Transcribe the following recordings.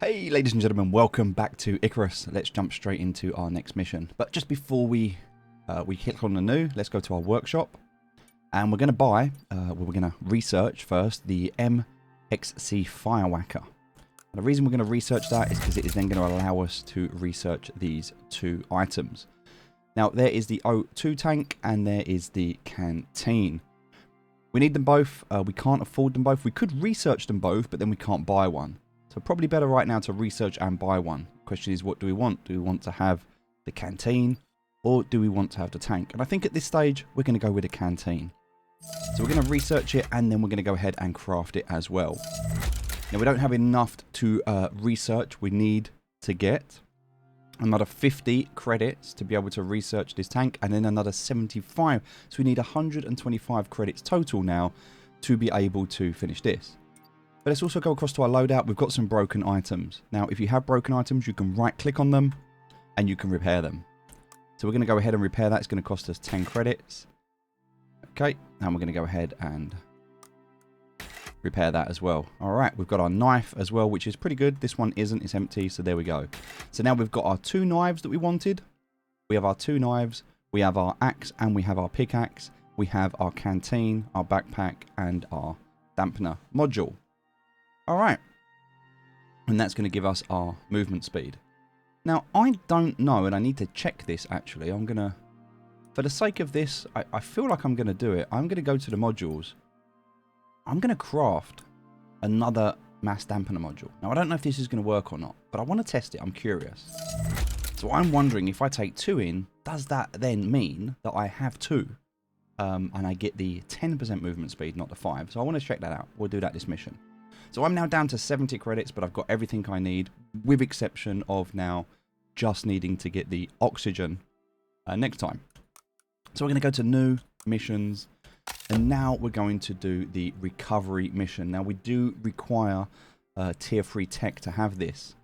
Hey ladies and gentlemen, welcome back to Icarus. Let's jump straight into our next mission. But just before we click on the new, let's go to our workshop. And we're going to buy, we're going to research first the MXC Firewhacker. And the reason we're going to research that is because it is then going to allow us to research these two items. Now there is the O2 tank and there is the canteen. We need them both. We can't afford them both. We could research them both, but then we can't buy one. So probably better right now to research and buy one. Question is, what do we want? Do we want to have the canteen or do we want to have the tank? And I think at this stage, we're going to go with the canteen. So we're going to research it and then we're going to go ahead and craft it as well. Now we don't have enough to research. We need to get another 50 credits to be able to research this tank and then another 75. So we need 125 credits total now to be able to finish this. But let's also go across to our loadout. We've got some broken items. Now, if you have broken items, you can right click on them and you can repair them. So we're going to go ahead and repair that. It's going to cost us 10 credits. Okay, and we're going to go ahead and repair that as well. All right, we've got our knife as well, which is pretty good. This one isn't, it's empty, so there we go. So now we've got our two knives that we wanted. We have our two knives, we have our axe, and we have our pickaxe. We have our canteen, our backpack, and our dampener module. All right, and that's going to give us our movement speed. Now, I don't know, and I need to check this actually. I'm going to, for the sake of this, I feel like I'm going to do it. I'm going to go to the modules. I'm going to craft another mass dampener module. Now, I don't know if this is going to work or not, but I want to test it. I'm curious. So I'm wondering if I take 2 in, does that then mean that I have 2? And I get the 10% movement speed, not the 5. So I want to check that out. We'll do that this mission. So I'm now down to 70 credits, but I've got everything I need, with exception of now just needing to get the oxygen next time. So we're going to go to new missions, and now we're going to do the recovery mission. Now we do require tier 3 tech to have this,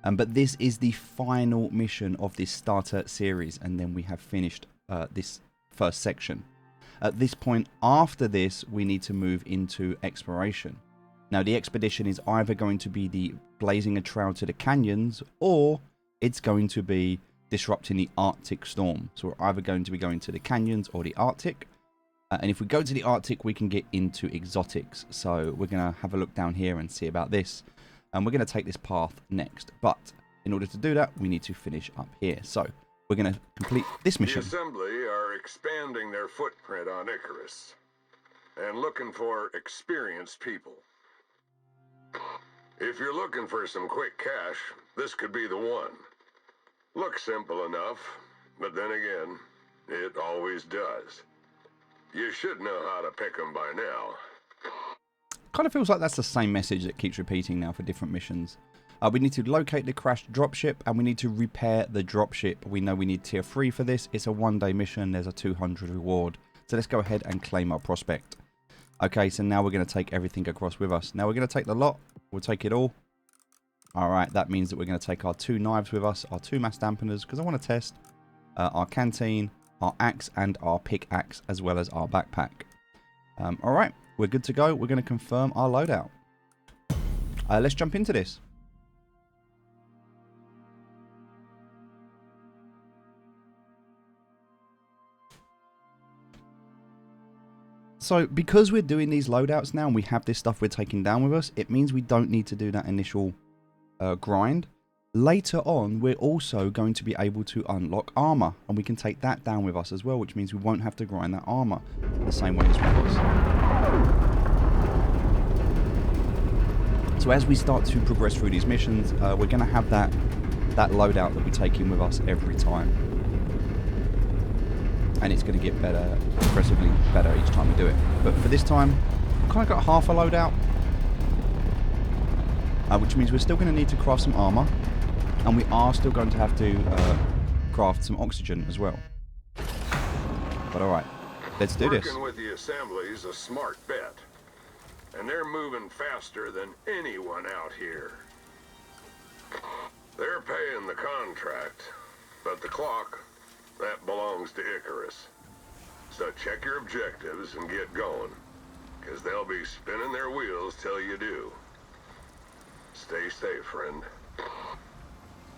but this is the final mission of this starter series, and then we have finished this first section. At this point, after this, we need to move into exploration. Now, the expedition is either going to be the blazing a trail to the canyons, or it's going to be disrupting the Arctic storm. So we're either going to be going to the canyons or the Arctic. And if we go to the Arctic, we can get into exotics. So we're going to have a look down here and see about this. And we're going to take this path next. But in order to do that, we need to finish up here. So we're going to complete this mission. The Assembly are expanding their footprint on Icarus and looking for experienced people. If you're looking for some quick cash, this could be the one. Looks simple enough, but then again, it always does. You should know how to pick them by now. Kind of feels like that's the same message that keeps repeating now for different missions. We need to locate the crashed dropship, and we need to repair the dropship. We know we need tier 3 for this. It's a 1-day mission. There's a 200 reward. So let's go ahead and claim our prospect. Okay, so now we're going to take everything across with us. Now we're going to take the lot. We'll take it all. All right, that means that we're going to take our 2 knives with us, our 2 mass dampeners, because I want to test our canteen, our axe, and our pickaxe, as well as our backpack. All right, we're good to go. We're going to confirm our loadout. Let's jump into this. So because we're doing these loadouts now and we have this stuff we're taking down with us, it means we don't need to do that initial grind. Later on, we're also going to be able to unlock armor, and we can take that down with us as well, which means we won't have to grind that armor the same way as we was. So as we start to progress through these missions, we're going to have that loadout that we take in with us every time. And it's going to get better, progressively better each time we do it. But for this time, we've kind of got half a loadout, which means we're still going to need to craft some armor, and we are still going to have to craft some oxygen as well. But all right, let's do this. Working with the Assembly is a smart bet, and they're moving faster than anyone out here. They're paying the contract, but the clock, that belongs to Icarus. So check your objectives and get going, because they'll be spinning their wheels till you do. Stay safe, friend.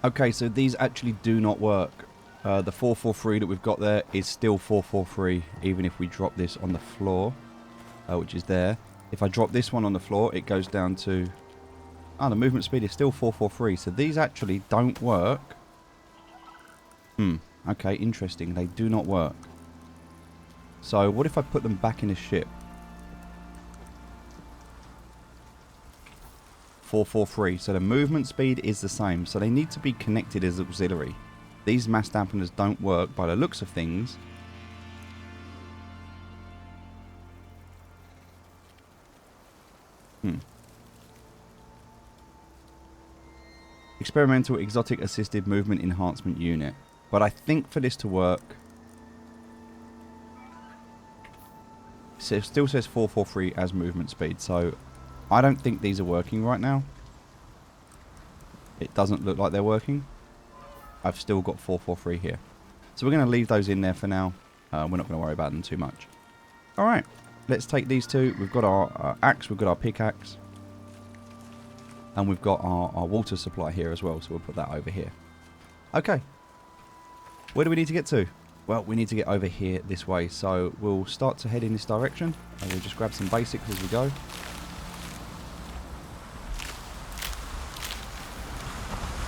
Okay, so these actually do not work. The 443 that we've got there is still 443, even if we drop this on the floor, which is there. If I drop this one on the floor, it goes down to... Oh, the movement speed is still 443, so these actually don't work. Okay, interesting. They do not work. So what if I put them back in a ship? 443. So the movement speed is the same. So they need to be connected as auxiliary. These mass dampeners don't work by the looks of things. Experimental exotic assisted movement enhancement unit. But I think for this to work... So it still says 443 as movement speed. So I don't think these are working right now. It doesn't look like they're working. I've still got 443 here. So we're going to leave those in there for now. We're not going to worry about them too much. Alright, let's take these two. We've got our axe, we've got our pickaxe. And we've got our water supply here as well. So we'll put that over here. Okay. Where do we need to get to? Well, we need to get over here this way. So we'll start to head in this direction. And we'll just grab some basics as we go.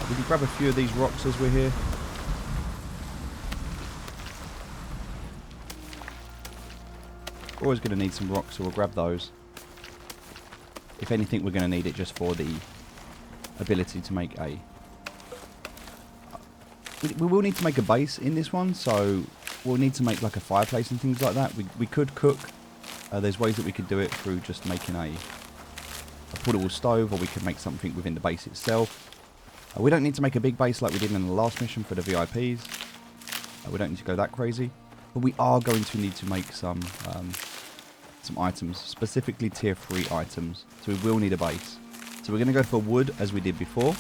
We can grab a few of these rocks as we're here. We're always going to need some rocks, so we'll grab those. If anything, we're going to need it just for the ability to make a... We will need to make a base in this one, so we'll need to make like a fireplace and things like that. We could cook. There's ways that we could do it through just making a portable stove, or we could make something within the base itself. We don't need to make a big base like we did in the last mission for the VIPs. We don't need to go that crazy. But we are going to need to make some items, specifically tier 3 items. So we will need a base. So we're going to go for wood as we did before.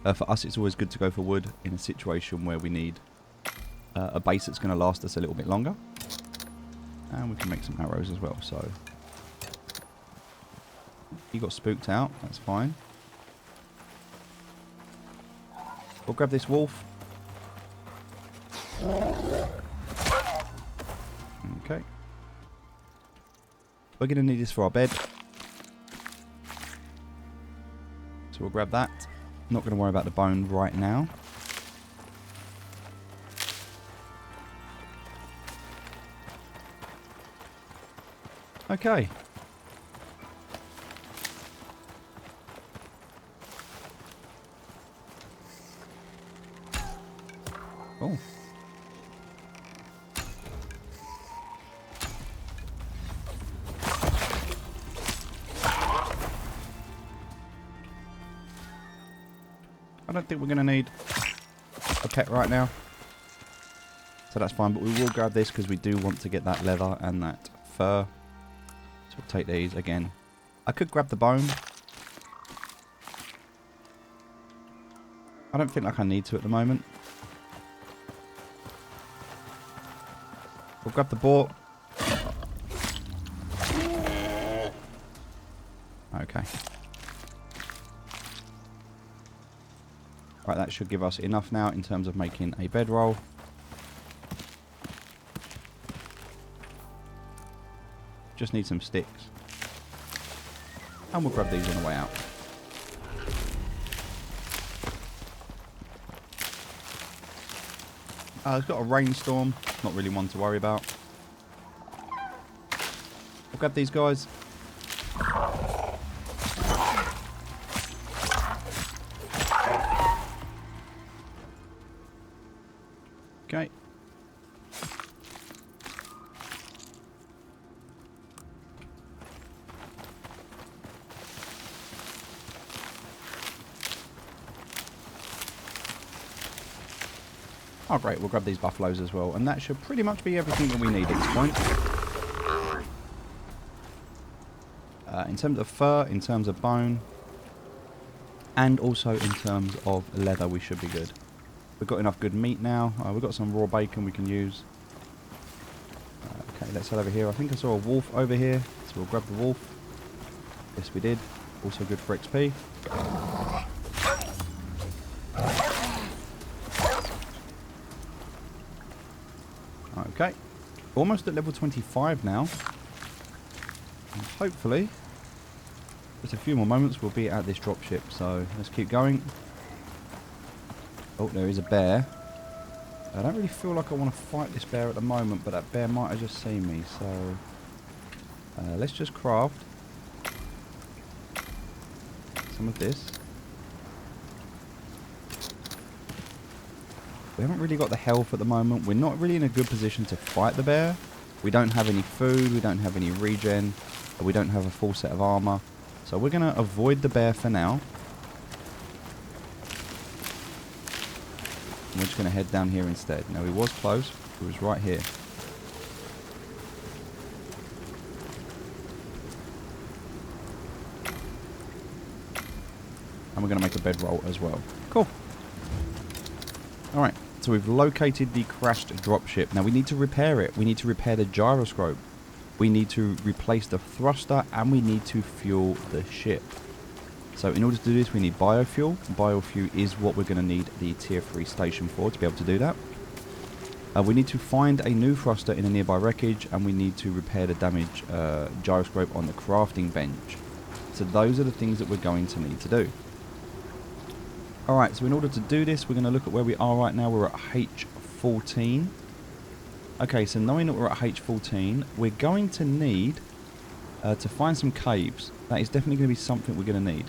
For us, it's always good to go for wood in a situation where we need a base that's going to last us a little bit longer. And we can make some arrows as well. So he got spooked out. That's fine. We'll grab this wolf. Okay. We're going to need this for our bed. So we'll grab that. Not going to worry about the bone right now. Okay. Oh. I don't think we're going to need a pet right now. So that's fine, but we will grab this because we do want to get that leather and that fur. So we'll take these again. I could grab the bone. I don't think like I need to at the moment. We'll grab the boar. Okay. Right, that should give us enough now in terms of making a bedroll. Just need some sticks. And we'll grab these on the way out. It's got a rainstorm. Not really one to worry about. We'll grab these guys. Okay. Oh great, we'll grab these buffaloes as well, and that should pretty much be everything that we need at this point. In terms of fur, in terms of bone, and also in terms of leather, we should be good. We've got enough good meat now. We've got some raw bacon we can use. Okay, let's head over here. I think I saw a wolf over here, so we'll grab the wolf. Yes, we did. Also good for XP. Okay. Almost at level 25 now. And hopefully, just a few more moments we'll be at this dropship. So let's keep going. Oh, there is a bear. I don't really feel like I want to fight this bear at the moment, but that bear might have just seen me. So let's just craft some of this. We haven't really got the health at the moment. We're not really in a good position to fight the bear. We don't have any food. We don't have any regen. We don't have a full set of armor. So we're going to avoid the bear for now. And we're just going to head down here instead. Now, he was close. He was right here. And we're going to make a bedroll as well. Cool. Alright, so we've located the crashed dropship. Now we need to repair it. We need to repair the gyroscope. We need to replace the thruster, and we need to fuel the ship. So in order to do this, we need biofuel. Biofuel is what we're going to need the tier 3 station for to be able to do that. We need to find a new thruster in a nearby wreckage, and we need to repair the damaged gyroscope on the crafting bench. So those are the things that we're going to need to do. Alright, so in order to do this, we're going to look at where we are right now. We're at H14. Okay, so knowing that we're at H14, we're going to need to find some caves. That is definitely going to be something we're going to need.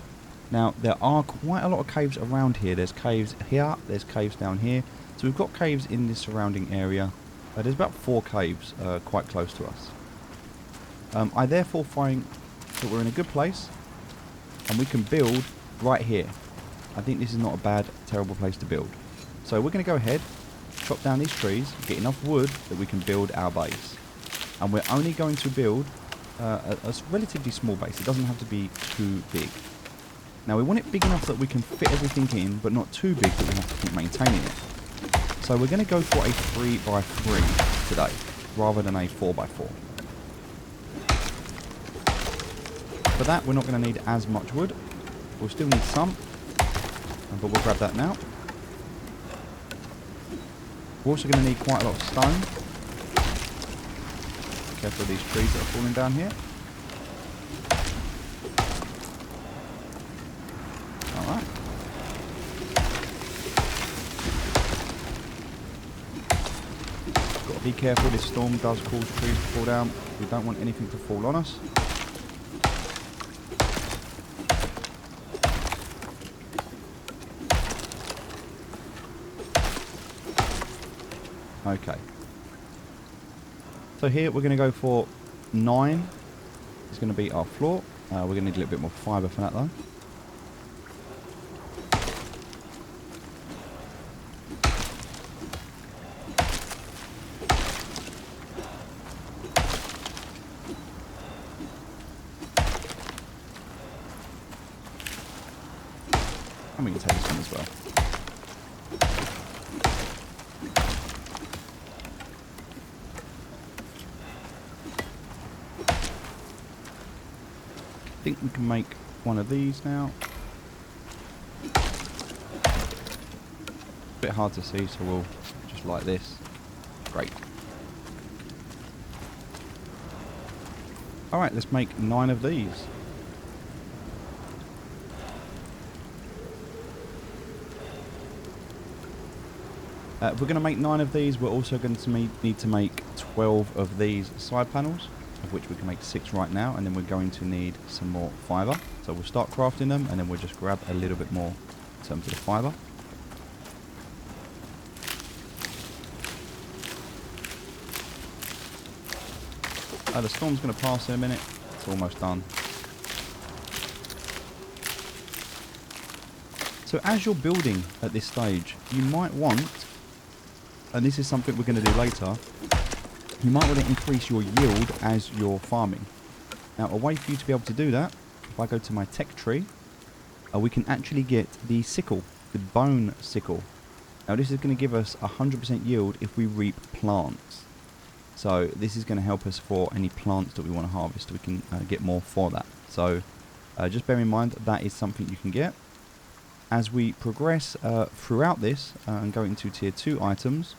Now, there are quite a lot of caves around here. There's caves here, there's caves down here. So we've got caves in this surrounding area. There's about 4 caves quite close to us. I therefore find that we're in a good place, and we can build right here. I think this is not a bad, terrible place to build. So we're going to go ahead, chop down these trees, get enough wood that we can build our base. And we're only going to build a relatively small base. It doesn't have to be too big. Now we want it big enough that we can fit everything in, but not too big that we have to keep maintaining it. So we're going to go for a 3x3 today, rather than a 4x4. For that, we're not going to need as much wood. We'll still need some, but we'll grab that now. We're also going to need quite a lot of stone. Careful of these trees that are falling down here. Alright. Got to be careful, this storm does cause trees to fall down. We don't want anything to fall on us. Okay. So here we're going to go for 9. It's going to be our floor. We're going to need a little bit more fibre for that though. And we can take this one as well. I think we can make one of these now. A bit hard to see, so we'll just like this. Great. Alright, let's make 9 of these. If we're going to make 9 of these, we're also going to need to make 12 of these side panels, of which we can make 6 right now, and then we're going to need some more fibre. So we'll start crafting them, and then we'll just grab a little bit more in terms of the fibre. The storm's going to pass in a minute. It's almost done. So as you're building at this stage, you might want, and this is something we're going to do later, you might want to increase your yield as you're farming. Now, a way for you to be able to do that, if I go to my tech tree, we can actually get the sickle, the bone sickle. Now, this is going to give us 100% yield if we reap plants. So this is going to help us for any plants that we want to harvest. We can get more for that. So Just bear in mind that is something you can get. As we progress throughout this and go into tier 2 items,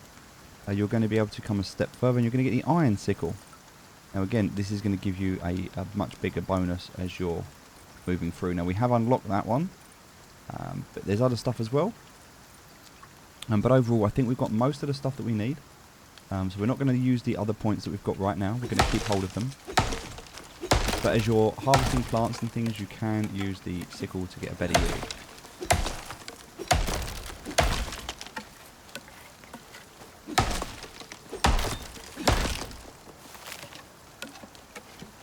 you're going to be able to come a step further and you're going to get the iron sickle. Now again, this is going to give you a much bigger bonus as you're moving through. Now we have unlocked that one, but there's other stuff as well. But overall, I think we've got most of the stuff that we need. So we're not going to use the other points that we've got right now. We're going to keep hold of them. But as you're harvesting plants and things, you can use the sickle to get a better yield.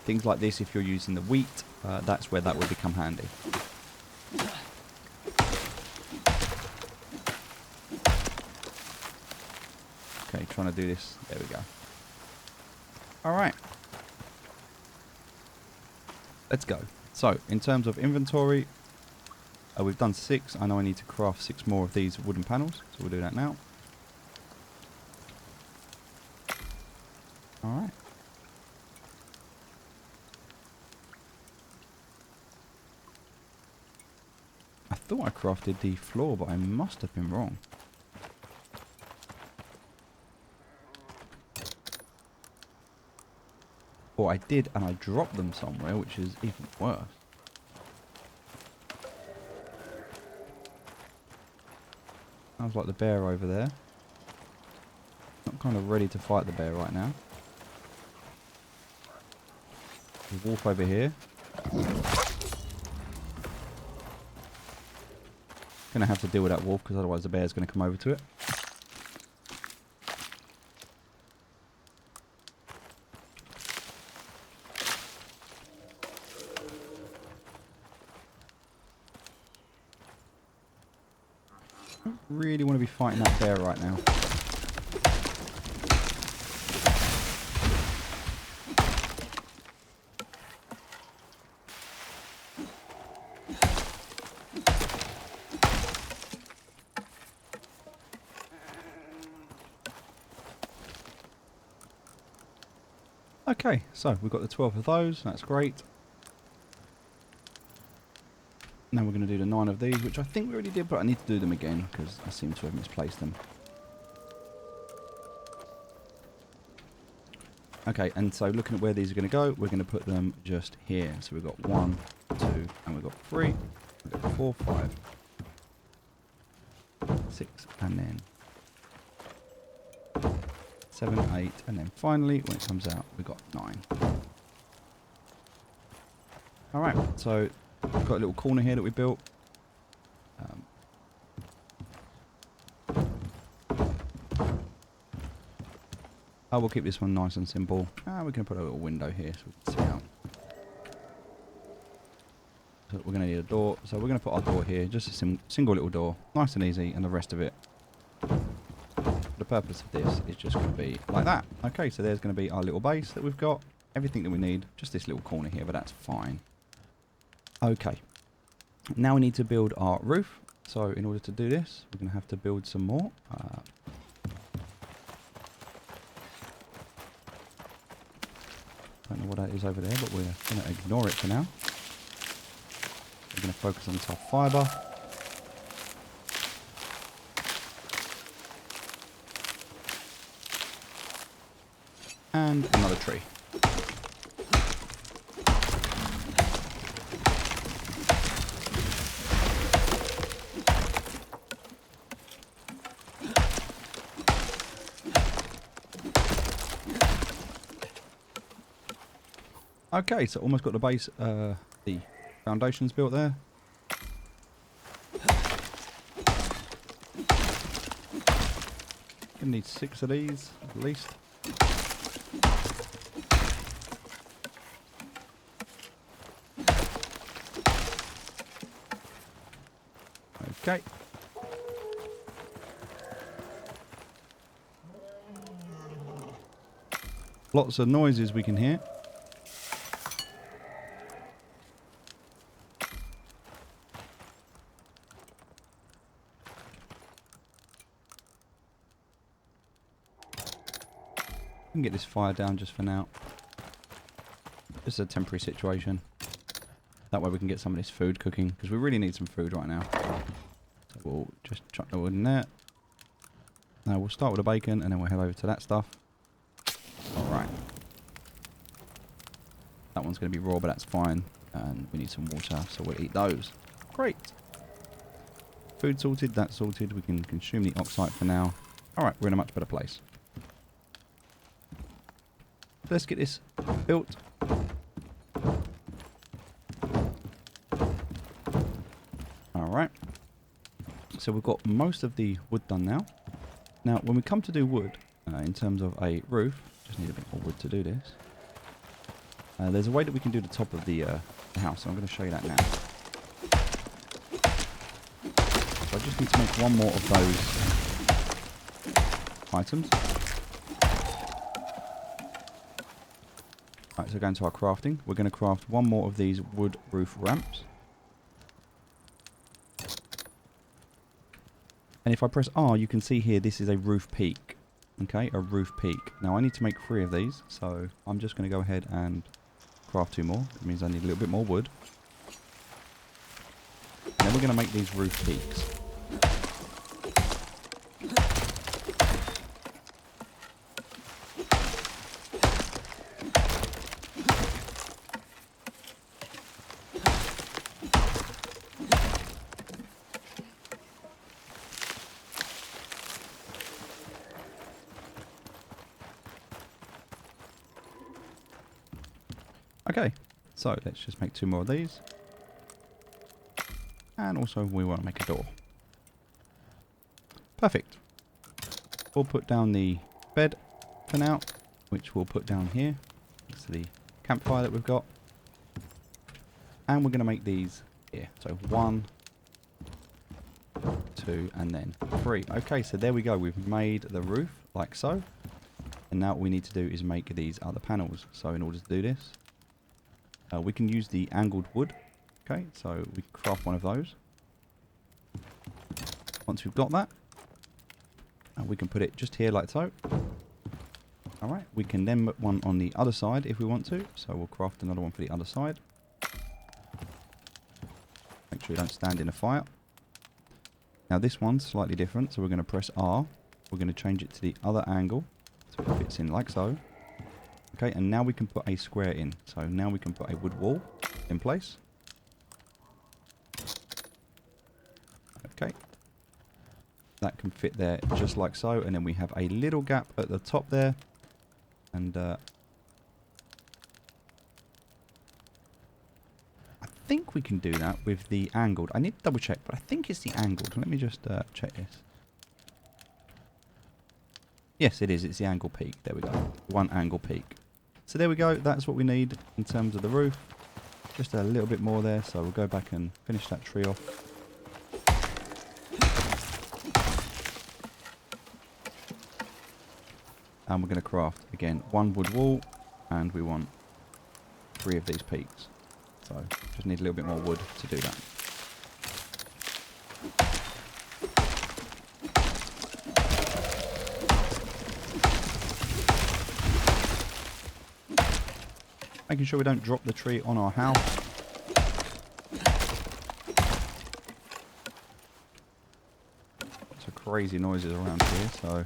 Things like this, if you're using the wheat, that's where that will become handy. Okay, trying to do this. There we go. Alright. Let's go. So, in terms of inventory, we've done 6. I know I need to craft 6 more of these wooden panels, so we'll do that now. Alright. I thought I crafted the floor, but I must have been wrong. Or I did, and I dropped them somewhere, which is even worse. Sounds like the bear over there. Not kind of ready to fight the bear right now. There's a wolf over here. Gonna have to deal with that wolf because otherwise the bear's gonna come over to it. I don't really want to be fighting that bear right now. Okay, so we've got the 12 of those, that's great. Now we're going to do the 9 of these, which I think we already did, but I need to do them again, because I seem to have misplaced them. Okay, and so looking at where these are going to go, we're going to put them just here. So we've got 1, 2, and we've got 3, we've got 4, 5, 6, and then 7, 8, and then finally, when it comes out, we've got 9. Alright, so we've got a little corner here that we built. We'll keep this one nice and simple. We're going to put a little window here so we can see out. So we're going to need a door, so we're going to put our door here, just a single little door, nice and easy, and the rest of it, the purpose of this is just going to be like that. Okay, so there's going to be our little base that we've got, everything that we need, just this little corner here, but that's fine. Okay, now we need to build our roof. So in order to do this, we're going to have to build some more. Don't know what that is over there, but we're going to ignore it for now. We're going to focus on tough fibre. And another tree. Okay, so almost got the base, the foundations built there. Gonna need 6 of these at least. Okay. Lots of noises we can hear. We can get this fire down just for now. Just a temporary situation. That way we can get some of this food cooking, because we really need some food right now. So we'll just chuck the wood in there. Now we'll start with the bacon, and then we'll head over to that stuff. Alright. That one's going to be raw, but that's fine. And we need some water, so we'll eat those. Great. Food sorted, that's sorted. We can consume the oxide for now. Alright, we're in a much better place. So let's get this built. Alright. So we've got most of the wood done now. Now, when we come to do wood, in terms of a roof, just need a bit more wood to do this. There's a way that we can do the top of the house, so I'm going to show you that now. So I just need to make one more of those items. Right, so going to our crafting, we're going to craft one more of these wood roof ramps. And if I press R, you can see here this is a roof peak. Okay, a roof peak. Now I need to make 3 of these, so I'm just going to go ahead and craft 2 more. That means I need a little bit more wood. And then we're going to make these roof peaks. Okay, so let's just make 2 more of these. And also we want to make a door. Perfect. We'll put down the bed for now, which we'll put down here next to the campfire that we've got. And we're going to make these here. So 1, 2, and then 3. Okay, so there we go. We've made the roof like so. And now what we need to do is make these other panels. So in order to do this, we can use the angled wood. Okay, so we can craft one of those. Once we've got that, we can put it just here like so. Alright, we can then put one on the other side if we want to. So we'll craft another one for the other side. Make sure you don't stand in a fire. Now this one's slightly different, so we're going to press R. We're going to change it to the other angle, so it fits in like so. Okay, and now we can put a square in. So now we can put a wood wall in place. Okay. That can fit there just like so. And then we have a little gap at the top there. And I think we can do that with the angled. I need to double check, but I think it's the angled. Let me just check this. Yes, it is. It's the angle peak. There we go. One angle peak. So there we go. That's what we need in terms of the roof. Just a little bit more there. So we'll go back and finish that tree off. And we're going to craft, again, 1 wood wall. And we want 3 of these peaks. So just need a little bit more wood to do that. Making sure we don't drop the tree on our house. Lots of crazy noises around here, so...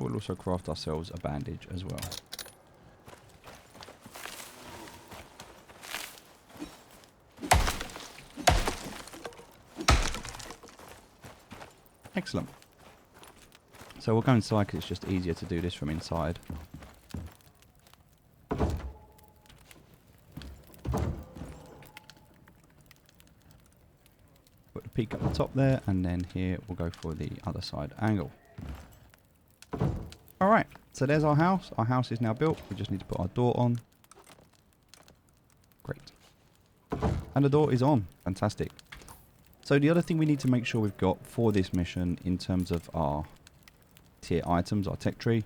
we'll also craft ourselves a bandage as well. Excellent. So we'll go inside because it's just easier to do this from inside. Put the peak up the top there, and then here we'll go for the other side angle. Alright, so there's our house. Our house is now built. We just need to put our door on. Great. And the door is on. Fantastic. So the other thing we need to make sure we've got for this mission in terms of our tier items, our tech tree,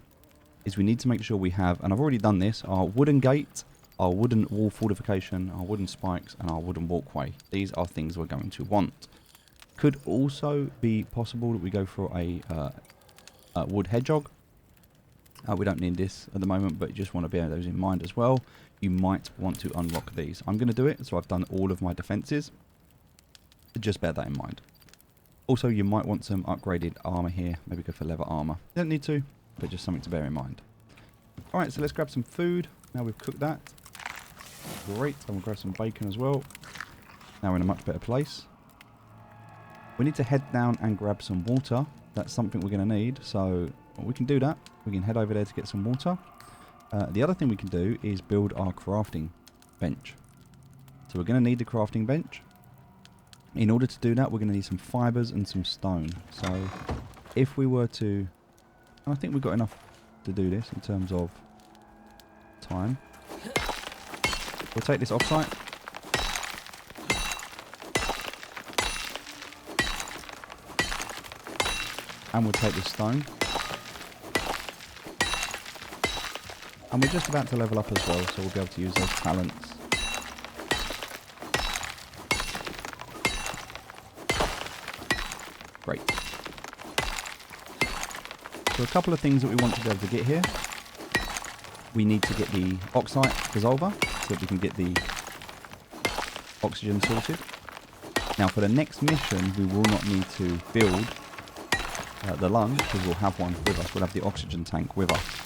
is we need to make sure we have, and I've already done this, our wooden gate, our wooden wall fortification, our wooden spikes, and our wooden walkway. These are things we're going to want. could also be possible that we go for a wood hedgehog. We don't need this at the moment, but you just want to bear those in mind as well. You might want to unlock these. I'm going to do it, so I've done all of my defenses. Just bear that in mind. Also, you might want some upgraded armor here. Maybe go for leather armor. You don't need to, but just something to bear in mind. Alright, so let's grab some food. Now we've cooked that. Great. And we'll grab some bacon as well. Now we're in a much better place. We need to head down and grab some water. That's something we're going to need. So we can do that. We can head over there to get some water. The other thing we can do is build our crafting bench. So we're going to need the crafting bench. In order to do that, we're going to need some fibres and some stone. So if we were to... I think we've got enough to do this in terms of time. We'll take this off-site. And we'll take this stone. And we're just about to level up as well, so we'll be able to use those talents. Great. So a couple of things that we want to be able to get here. We need to get the oxide dissolver so that we can get the oxygen sorted. Now for the next mission, we will not need to build the lung because we'll have one with us. We'll have the oxygen tank with us.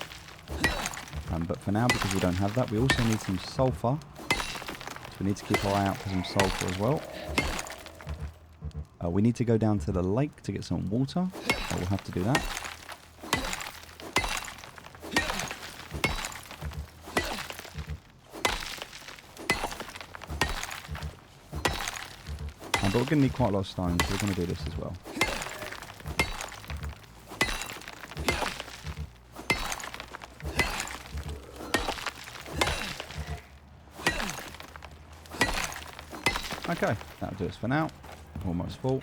But for now, because we don't have that, we also need some sulfur. So we need to keep our eye out for some sulfur as well. We need to go down to the lake to get some water. We'll have to do that. But we're going to need quite a lot of stones, so we're going to do this as well. Okay, that'll do us for now. Almost full.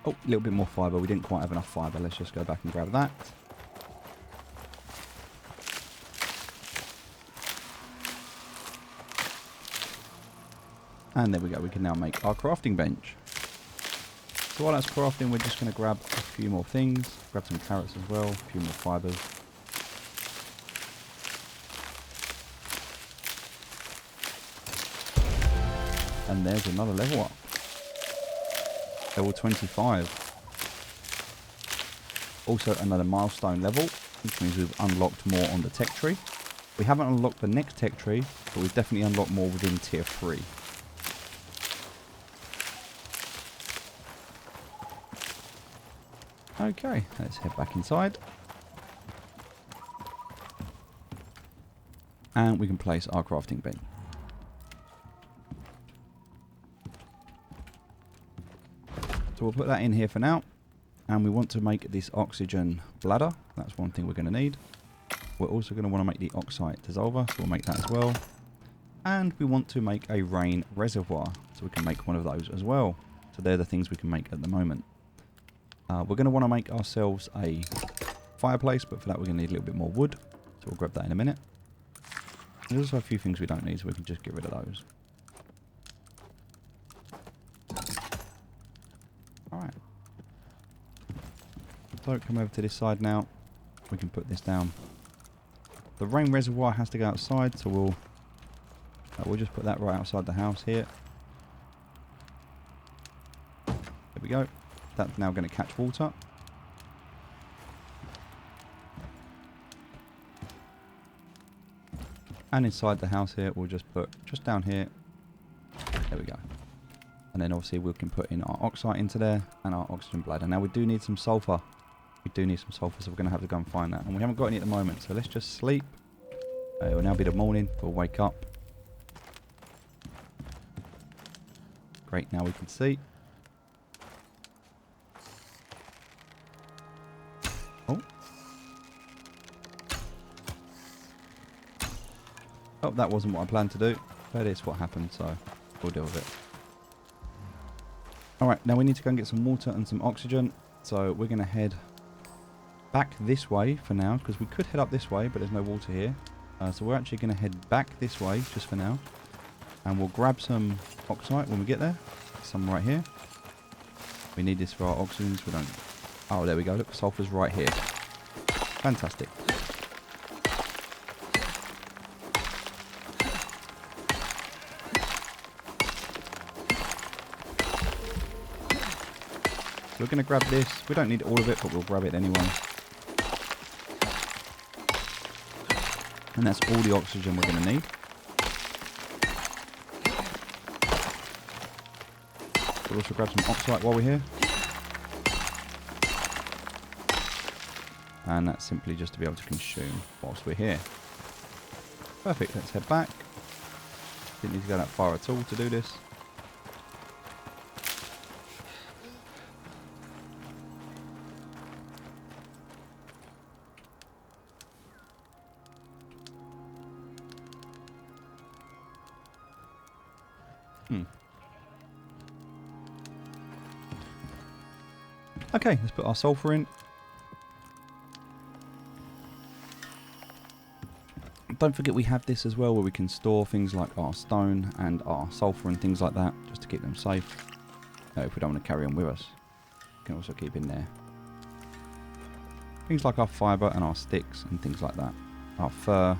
Oh, a little bit more fibre. We didn't quite have enough fibre. Let's just go back and grab that. And there we go. We can now make our crafting bench. So while that's crafting, we're just going to grab a few more things. Grab some carrots as well. A few more fibres. And there's another level up. Level 25. Also another milestone level, which means we've unlocked more on the tech tree. We haven't unlocked the next tech tree, but we've definitely unlocked more within tier 3. Okay, let's head back inside. And we can place our crafting bench. So we'll put that in here for now. And we want to make this oxygen bladder. That's one thing we're going to need. We're also going to want to make the oxide dissolver, so we'll make that as well. And we want to make a rain reservoir, so we can make one of those as well. So they're the things we can make at the moment. We're going to want to make ourselves a fireplace, but for that we're going to need a little bit more wood. So we'll grab that in a minute. There's also a few things we don't need, so we can just get rid of those. Alright. So come over to this side now. We can put this down. The rain reservoir has to go outside, so we'll just put that right outside the house here. There we go. That's now going to catch water. And inside the house here, we'll just put just down here. There we go. And then obviously we can put in our oxide into there and our oxygen bladder. Now we do need some sulfur. We do need some sulfur, so we're going to have to go and find that. And we haven't got any at the moment, so let's just sleep. It will now be the morning. We'll wake up. Great, now we can see. Oh, that wasn't what I planned to do. That is what happened, so we'll deal with it. Alright, now we need to go and get some water and some oxygen. So we're going to head back this way for now, because we could head up this way, but there's no water here. So we're actually going to head back this way, just for now. And we'll grab some oxide when we get there. Some right here. We need this for our oxygens. We don't... Oh, there we go. Look, sulphur's right here. Fantastic. So we're going to grab this. We don't need all of it, but we'll grab it anyway. And that's all the oxygen we're going to need. We'll also grab some oxide while we're here. And that's simply just to be able to consume whilst we're here. Perfect, let's head back. Didn't need to go that far at all to do this. Okay, let's put our sulphur in. Don't forget we have this as well where we can store things like our stone and our sulphur and things like that just to keep them safe. If we don't want to carry them with us. We can also keep in there. Things like our fibre and our sticks and things like that. Our fur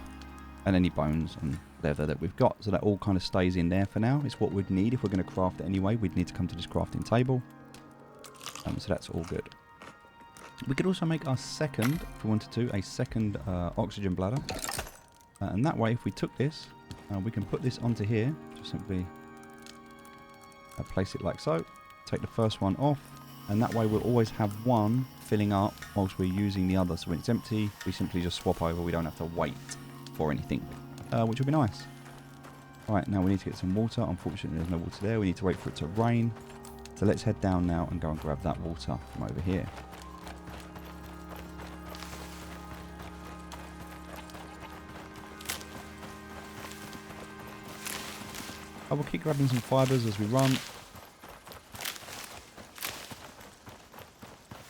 and any bones and leather that we've got. So that all kind of stays in there for now. It's what we'd need if we're going to craft it anyway. We'd need to come to this crafting table. So that's all good. We could also make our second, if we wanted to, a second oxygen bladder. And that way, if we took this, we can put this onto here. Just simply place it like so. Take the first one off. And that way we'll always have one filling up whilst we're using the other. So when it's empty, we simply just swap over. We don't have to wait for anything, which will be nice. Alright, now we need to get some water. Unfortunately, there's no water there. We need to wait for it to rain. So let's head down now and go and grab that water from over here. I will keep grabbing some fibres as we run.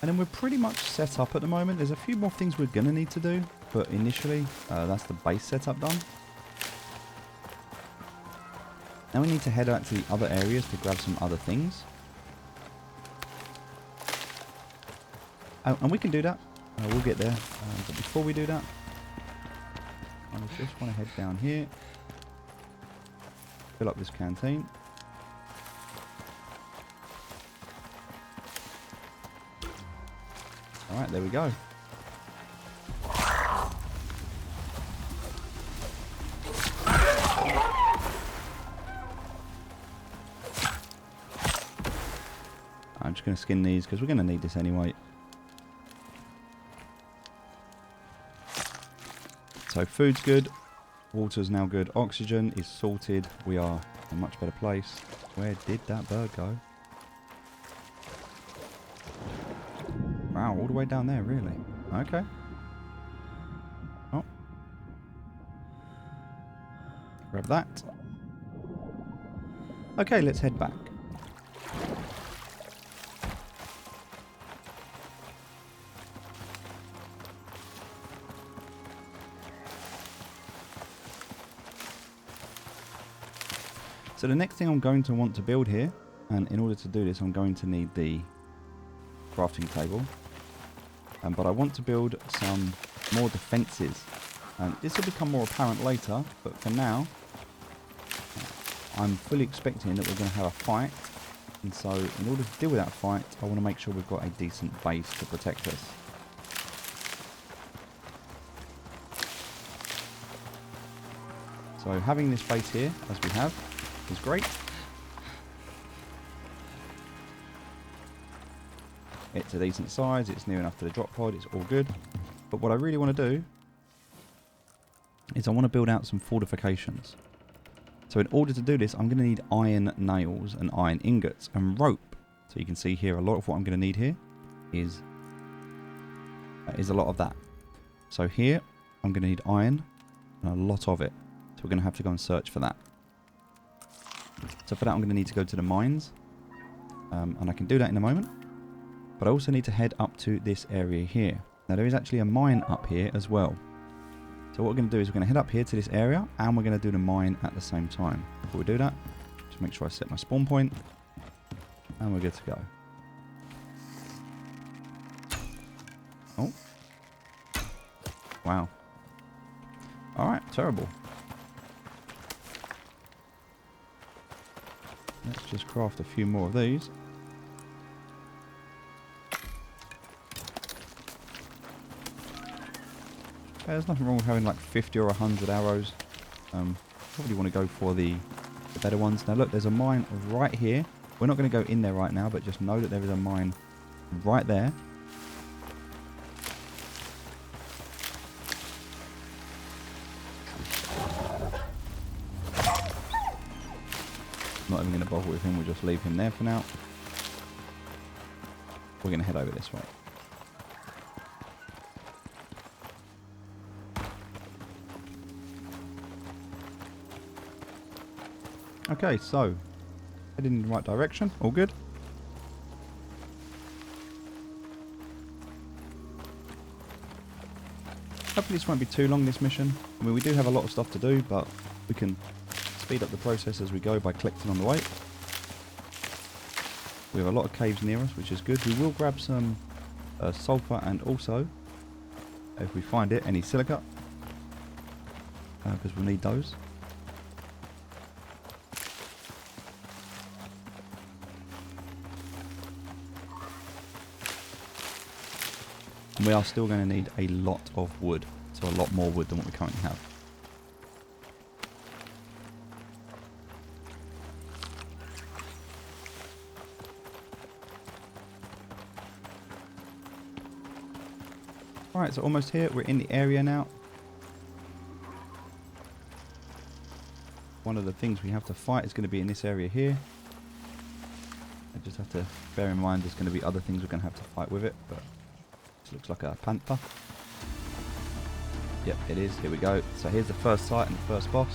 And then we're pretty much set up at the moment. There's a few more things we're going to need to do. But initially, that's the base setup done. Now we need to head out to the other areas to grab some other things. And we can do that. We'll get there. But before we do that, I just want to head down here. Fill up this canteen. Alright, there we go. I'm just going to skin these because we're going to need this anyway. So food's good, water's now good, oxygen is sorted, we are in a much better place. Where did that bird go? Wow, all the way down there, really? Okay. Oh. Grab that. Okay, let's head back. So the next thing I'm going to want to build here, and in order to do this I'm going to need the crafting table, but I want to build some more defences, and this will become more apparent later, but for now I'm fully expecting that we're going to have a fight, and so in order to deal with that fight I want to make sure we've got a decent base to protect us. So having this base here, as we have, is great. It's a decent size, it's near enough to the drop pod, it's all good. But what I really want to do is I want to build out some fortifications. So in order to do this, I'm going to need iron nails and iron ingots and rope. So you can see here, a lot of what I'm going to need here is a lot of that. So here, I'm going to need iron and a lot of it. So we're going to have to go and search for that. So for that I'm going to need to go to the mines, and I can do that in a moment, but I also need to head up to this area here. Now there is actually a mine up here as well, So what we're going to do is we're going to head up here to this area, and we're going to do the mine at the same time. Before we do that, just make sure I set my spawn point, and we're good to go. Oh. Wow. Alright, terrible. Let's just craft a few more of these. There's nothing wrong with having like 50 or 100 arrows. Probably want to go for the better ones. Now look, there's a mine right here. We're not going to go in there right now, but just know that there is a mine right there. Not even going to bother with him, we'll just leave him there for now. We're going to head over this way. Okay, so heading in the right direction, all good. Hopefully this won't be too long, this mission. I mean, we do have a lot of stuff to do, but we can speed up the process as we go by collecting on the way. We have a lot of caves near us, which is good. We will grab some sulfur and also, if we find it, any silica, because we'll need those. And we are still going to need a lot of wood, so a lot more wood than what we currently have. Alright, so almost here. We're in the area now. One of the things we have to fight is going to be in this area here. I just have to bear in mind there's going to be other things we're going to have to fight with it, but this looks like a panther. Yep, it is. Here we go. So here's the first site and the first boss.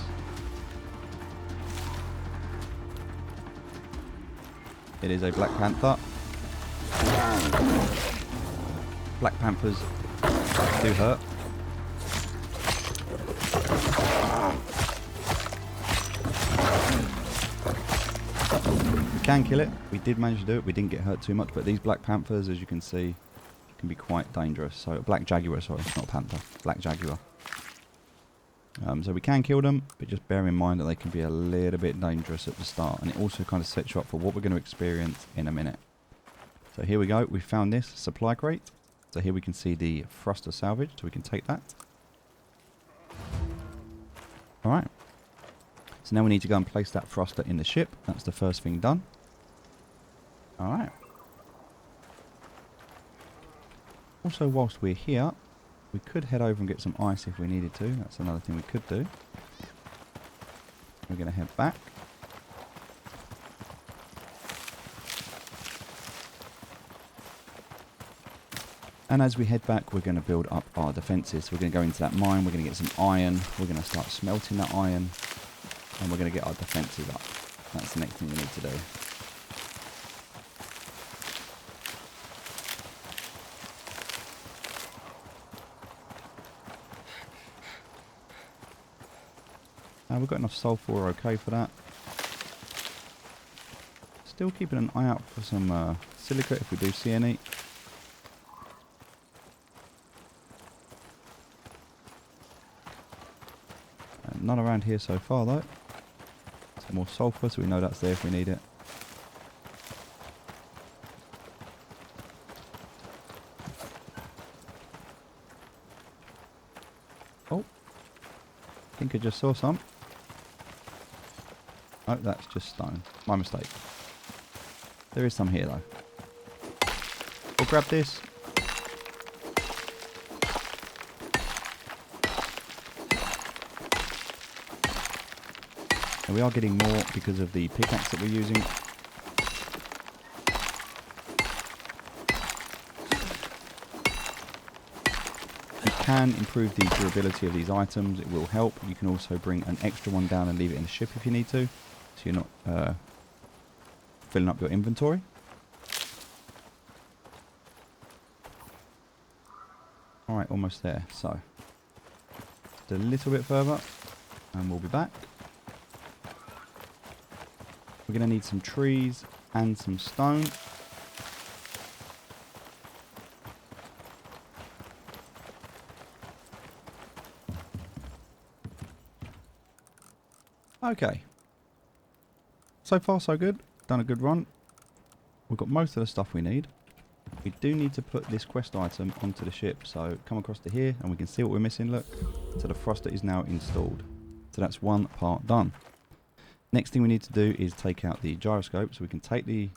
It is a black panther. Black panthers do hurt. We can kill it. We did manage to do it. We didn't get hurt too much, but these black panthers, as you can see, can be quite dangerous. So black jaguar, sorry, not panther, black jaguar. So we can kill them, but just bear in mind that they can be a little bit dangerous at the start, and it also kind of sets you up for what we're going to experience in a minute. So here we go. We found this supply crate. So here we can see the thruster salvage, so we can take that. Alright. So now we need to go and place that thruster in the ship. That's the first thing done. Alright. Also, whilst we're here, we could head over and get some ice if we needed to. That's another thing we could do. We're going to head back. And as we head back, we're going to build up our defences. So we're going to go into that mine, we're going to get some iron, we're going to start smelting that iron, and we're going to get our defences up. That's the next thing we need to do. Now we've got enough sulphur, we're okay for that. Still keeping an eye out for some silica if we do see any. None around here so far though. Some more sulphur, so we know that's there if we need it. Oh, I think I just saw some. Oh, that's just stone. My mistake. There is some here though. We'll grab this. And we are getting more because of the pickaxe that we're using. You can improve the durability of these items, it will help. You can also bring an extra one down and leave it in the ship if you need to, so you're not filling up your inventory. Alright, almost there. So Just a little bit further. And we'll be back. We're going to need some trees and some stone. Okay. So far so good. Done a good run. We've got most of the stuff we need. We do need to put this quest item onto the ship. So come across to here and we can see what we're missing. Look. So the thruster is now installed. So that's one part done. Next thing we need to do is take out the gyroscope. So we can take the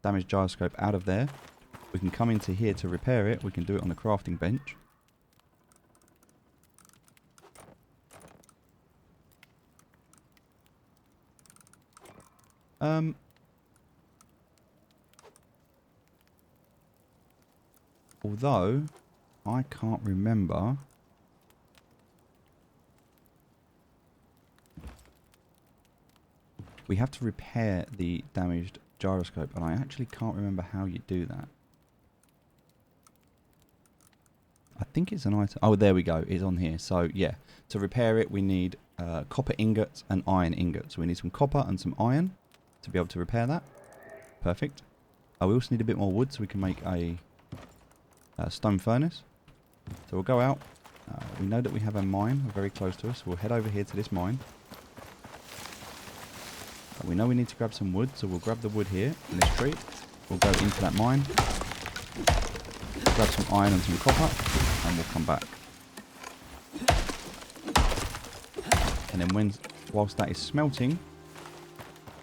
damaged gyroscope out of there. We can come into here to repair it. We can do it on the crafting bench. Although, I can't remember. We have to repair the damaged gyroscope, and I actually can't remember how you do that. I think it's an item. Oh, there we go. It's on here. So, yeah. To repair it, we need copper ingots and iron ingots. So we need some copper and some iron to be able to repair that. Perfect. We also need a bit more wood so we can make a stone furnace. So we'll go out. We know that we have a mine very close to us. So we'll head over here to this mine. We know we need to grab some wood, so we'll grab the wood here in this tree. We'll go into that mine. Grab some iron and some copper, and we'll come back. And then whilst that is smelting,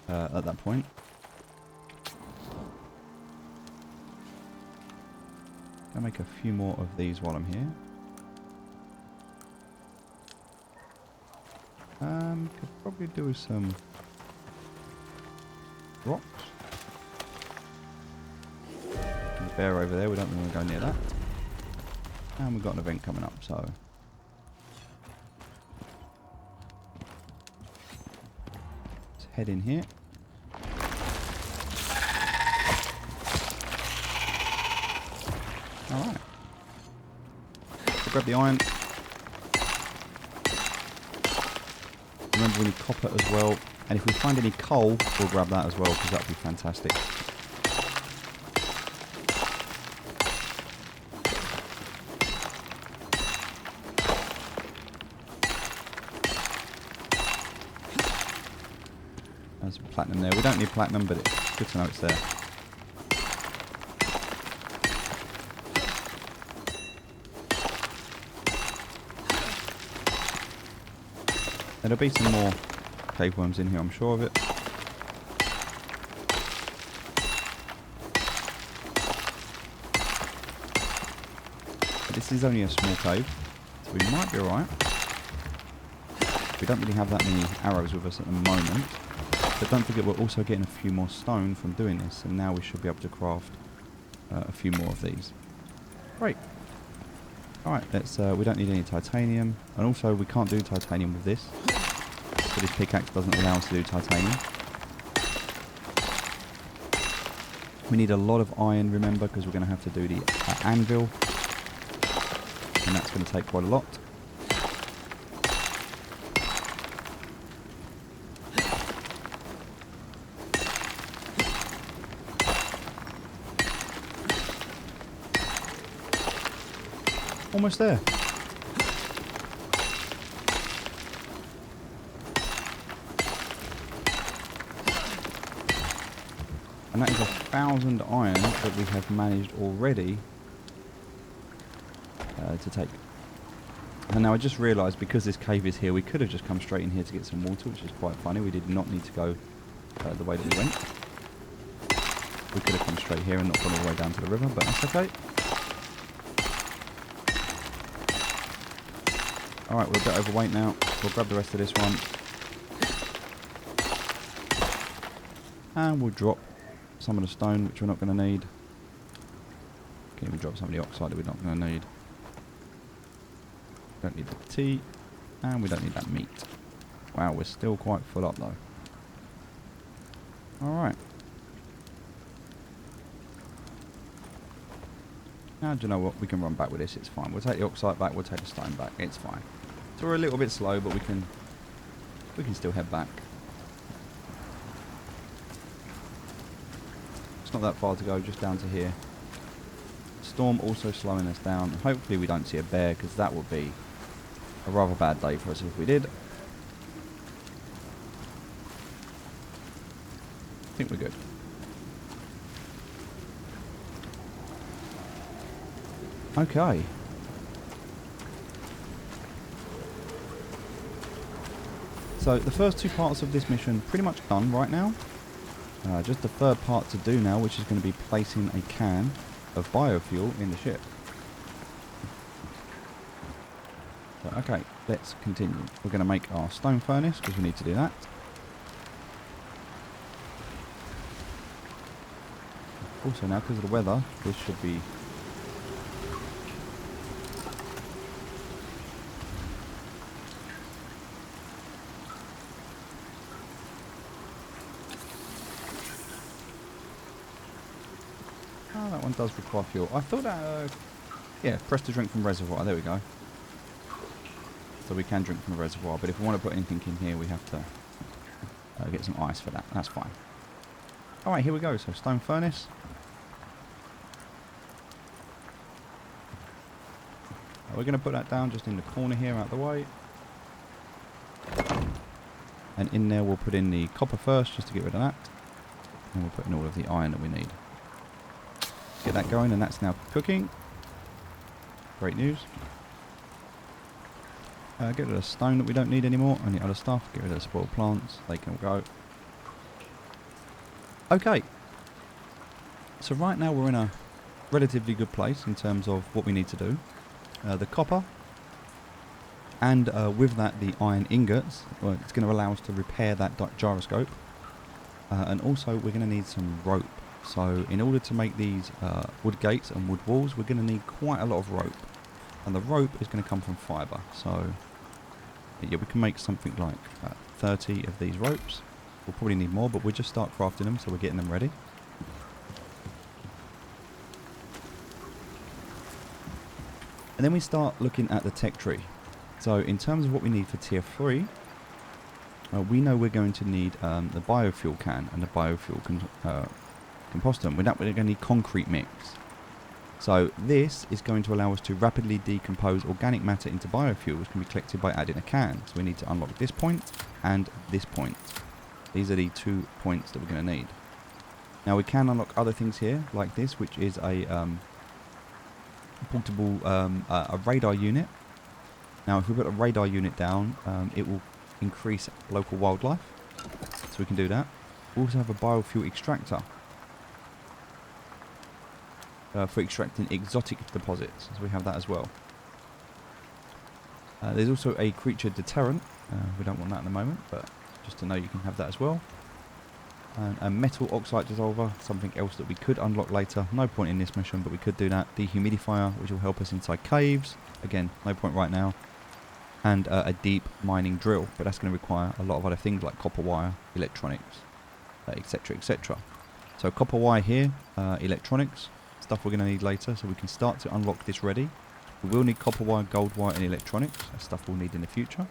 at that point, I'll make a few more of these while I'm here. Could probably do with some rocks. There's a bear over there, we don't really want to go near that. And we've got an event coming up, so let's head in here. Alright. So grab the iron. Remember we need copper as well. And if we find any coal, we'll grab that as well, because that would be fantastic. There's platinum there. We don't need platinum, but it's good to know it's there. There'll be some more cave worms in here, I'm sure of it. But this is only a small cave, so we might be alright. We don't really have that many arrows with us at the moment. But don't forget we're also getting a few more stone from doing this, and now we should be able to craft a few more of these. Great. Alright, let's we don't need any titanium, and also we can't do titanium with this. So this pickaxe doesn't allow us to do titanium. We need a lot of iron, remember, because we're going to have to do the anvil. And that's going to take quite a lot. Almost there. And that is 1,000 iron that we have managed already to take. And now I just realised, because this cave is here, we could have just come straight in here to get some water, which is quite funny. We did not need to go the way that we went. We could have come straight here and not gone all the way down to the river, but that's okay. Alright, we're a bit overweight now. We'll grab the rest of this one. And we'll drop some of the stone, which we're not going to need. Okay, we drop some of the oxide that we're not going to need. Don't need the tea. And we don't need that meat. Wow, we're still quite full up though. Alright. Now, do you know what? We can run back with this. It's fine. We'll take the oxide back. We'll take the stone back. It's fine. So we're a little bit slow, but we can still head back. It's not that far to go, just down to here. Storm also slowing us down. Hopefully we don't see a bear, because that would be a rather bad day for us if we did. I think we're good. Okay. So the first two parts of this mission pretty much done right now. Just the third part to do now, which is going to be placing a can of biofuel in the ship. So, okay, let's continue. We're going to make our stone furnace because we need to do that. Also now, because of the weather, this should be... Oh, that one does require fuel. I thought that... yeah, press to drink from reservoir. There we go. So we can drink from the reservoir, but if we want to put anything in here, we have to get some ice for that. That's fine. Alright, here we go. So stone furnace. We're going to put that down just in the corner here out the way. And in there we'll put in the copper first, just to get rid of that. And we'll put in all of the iron that we need. Get that going, and that's now cooking. Great news. Get rid of the stone that we don't need anymore, and the other stuff. Get rid of the spoiled plants, they can go. Okay. So right now we're in a relatively good place in terms of what we need to do. The copper, and with that the iron ingots. Well, it's going to allow us to repair that gyroscope. And also we're going to need some rope. So in order to make these wood gates and wood walls, we're going to need quite a lot of rope. And the rope is going to come from fibre. So yeah, we can make something like 30 of these ropes. We'll probably need more, but we'll just start crafting them, so we're getting them ready. And then we start looking at the tech tree. So in terms of what we need for tier 3, we know we're going to need the biofuel can and the biofuel compostum. We're going to need concrete mix. So this is going to allow us to rapidly decompose organic matter into biofuel, which can be collected by adding a can. So we need to unlock this point and this point. These are the 2 points that we're going to need. Now we can unlock other things here, like this, which is a portable a radar unit. Now if we put a radar unit down, it will increase local wildlife. So we can do that. We also have a biofuel extractor. For extracting exotic deposits, so we have that as well. There's also a creature deterrent. We don't want that at the moment, but just to know you can have that as well. And a metal oxide dissolver, something else that we could unlock later. No point in this mission, but we could do that. Dehumidifier, which will help us inside caves. Again, no point right now. And a deep mining drill, but that's going to require a lot of other things like copper wire, electronics, etc, etc. So copper wire here, electronics. Stuff we're going to need later, so we can start to unlock this ready. We will need copper wire, gold wire and electronics. That's stuff we'll need in the future.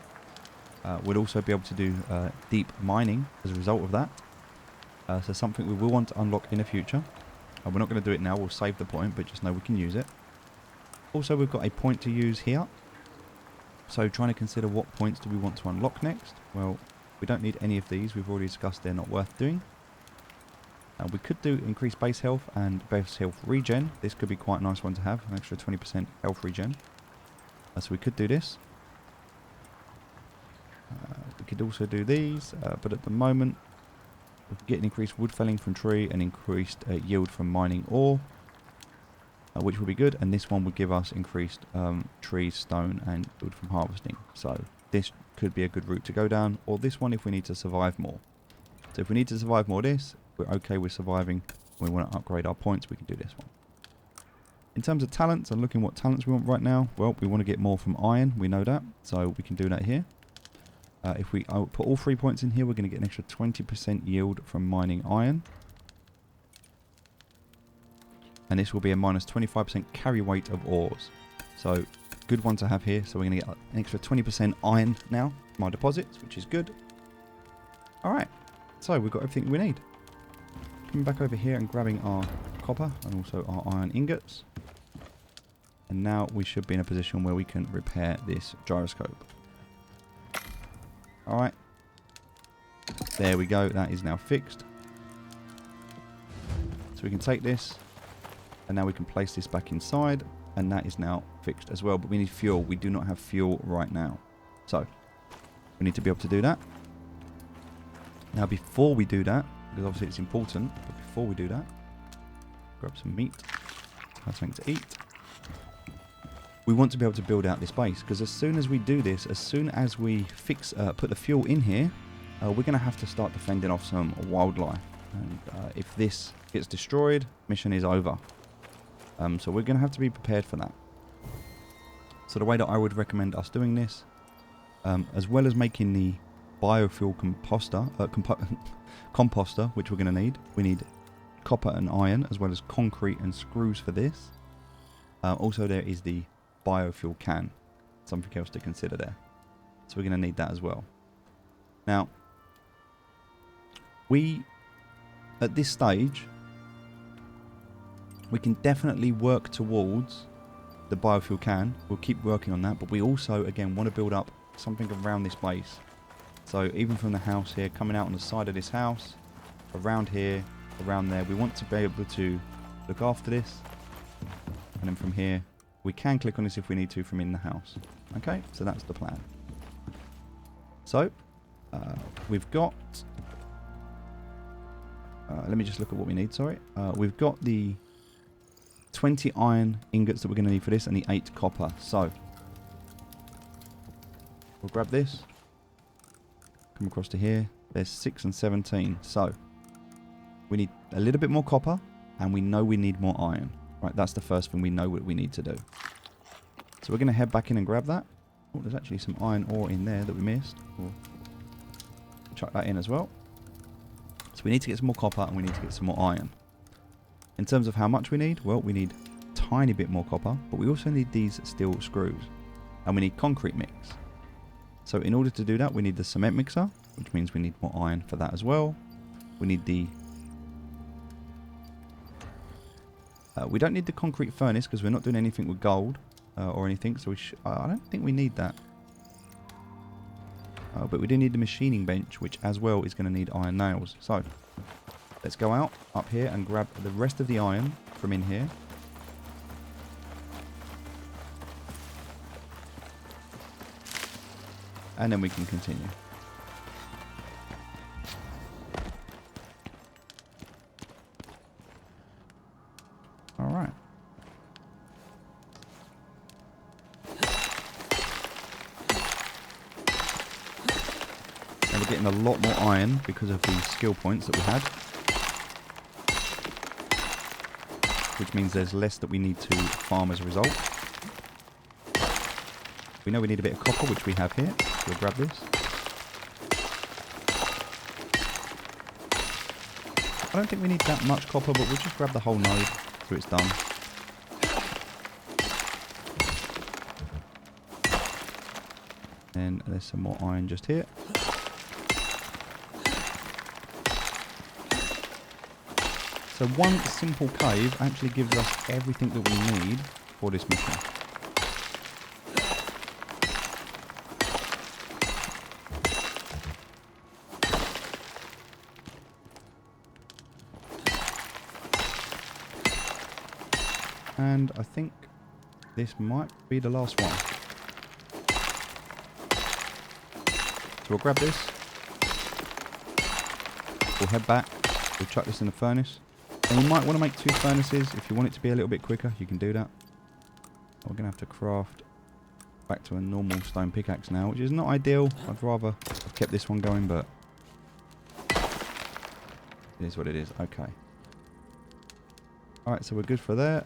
We'll also be able to do deep mining as a result of that. So something we will want to unlock in the future. We're not going to do it now, we'll save the point, but just know we can use it. Also we've got a point to use here. So trying to consider what points do we want to unlock next. Well, we don't need any of these, we've already discussed they're not worth doing. We could do increased base health and base health regen. This could be quite a nice one to have, an extra 20% health regen. So we could do this. We could also do these, but at the moment we could get an increased wood felling from tree and increased yield from mining ore, which would be good. And this one would give us increased tree, stone and wood from harvesting. So this could be a good route to go down, or this one if we need to survive more. So if we need to survive more this, we're okay with surviving. We want to upgrade our points, we can do this one. In terms of talents, and looking what talents we want right now, well, we want to get more from iron, we know that, so we can do that here. If we put all 3 points in here, we're going to get an extra 20% yield from mining iron. And this will be a minus 25% carry weight of ores. So good one to have here. So we're going to get an extra 20% iron now from our deposits, which is good. Alright, so we've got everything we need. Coming back over here and grabbing our copper and also our iron ingots. And now we should be in a position where we can repair this gyroscope. Alright. There we go, that is now fixed. So we can take this, and now we can place this back inside, and that is now fixed as well. But we need fuel. We do not have fuel right now. So, we need to be able to do that. Now before we do that, because obviously it's important, but before we do that, grab some meat, have something to eat. We want to be able to build out this base, because as soon as we do this, as soon as we put the fuel in here, we're going to have to start defending off some wildlife. And if this gets destroyed, mission is over. So we're going to have to be prepared for that. So the way that I would recommend us doing this, as well as making the biofuel composter, which we're going to need, we need copper and iron, as well as concrete and screws for this. Also there is the biofuel can, something else to consider there. So we're going to need that as well. Now, at this stage, we can definitely work towards the biofuel can. We'll keep working on that, but we also, again, want to build up something around this base. So even from the house here, coming out on the side of this house, around here, around there, we want to be able to look after this. And then from here, we can click on this if we need to from in the house. Okay, so that's the plan. So, we've got... let me just look at what we need, sorry. We've got the 20 iron ingots that we're going to need for this and the 8 copper. So, we'll grab this. Come across to here. There's 6 and 17. So, we need a little bit more copper and we know we need more iron. Right, that's the first thing we know what we need to do. So we're going to head back in and grab that. Oh, there's actually some iron ore in there that we missed. We'll chuck that in as well. So we need to get some more copper and we need to get some more iron. In terms of how much we need, well, we need a tiny bit more copper, but we also need these steel screws. And we need concrete mix. So in order to do that, we need the cement mixer, which means we need more iron for that as well. We need the... we don't need the concrete furnace because we're not doing anything with gold or anything, so I don't think we need that. But we do need the machining bench, which as well is going to need iron nails. So, let's go out up here and grab the rest of the iron from in here. And then we can continue. Alright. Now we're getting a lot more iron because of the skill points that we had. Which means there's less that we need to farm as a result. We know we need a bit of copper, which we have here. So we'll grab this. I don't think we need that much copper, but we'll just grab the whole node so it's done. And there's some more iron just here. So one simple cave actually gives us everything that we need for this mission. And I think this might be the last one. So we'll grab this. We'll head back. We'll chuck this in the furnace. And you might want to make 2 furnaces. If you want it to be a little bit quicker, you can do that. We're going to have to craft back to a normal stone pickaxe now, which is not ideal. I'd rather have kept this one going, but it is what it is. Okay. Alright, so we're good for there.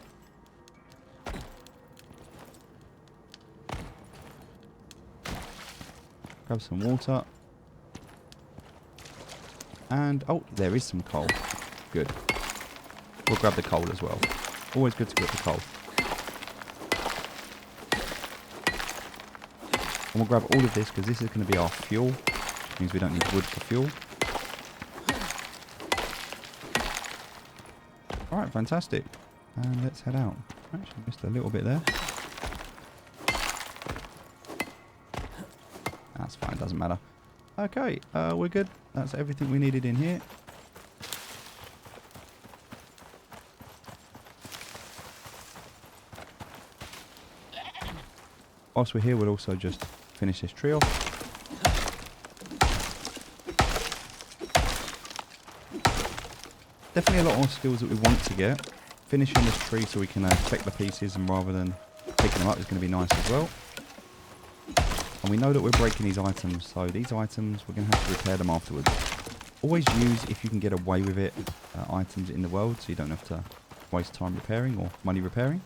Grab some water. And, oh, there is some coal. Good. We'll grab the coal as well. Always good to get the coal. And we'll grab all of this because this is going to be our fuel. Which means we don't need wood for fuel. Alright, fantastic. And let's head out. Actually missed a little bit there. That's fine, doesn't matter. Okay, we're good. That's everything we needed in here. Whilst we're here, we'll also just finish this tree off. Definitely a lot more skills that we want to get. Finishing this tree so we can collect the pieces, and rather than picking them up is going to be nice as well. And we know that we're breaking these items, so these items we're going to have to repair them afterwards. Always use, if you can get away with it, items in the world, so you don't have to waste time repairing or money repairing.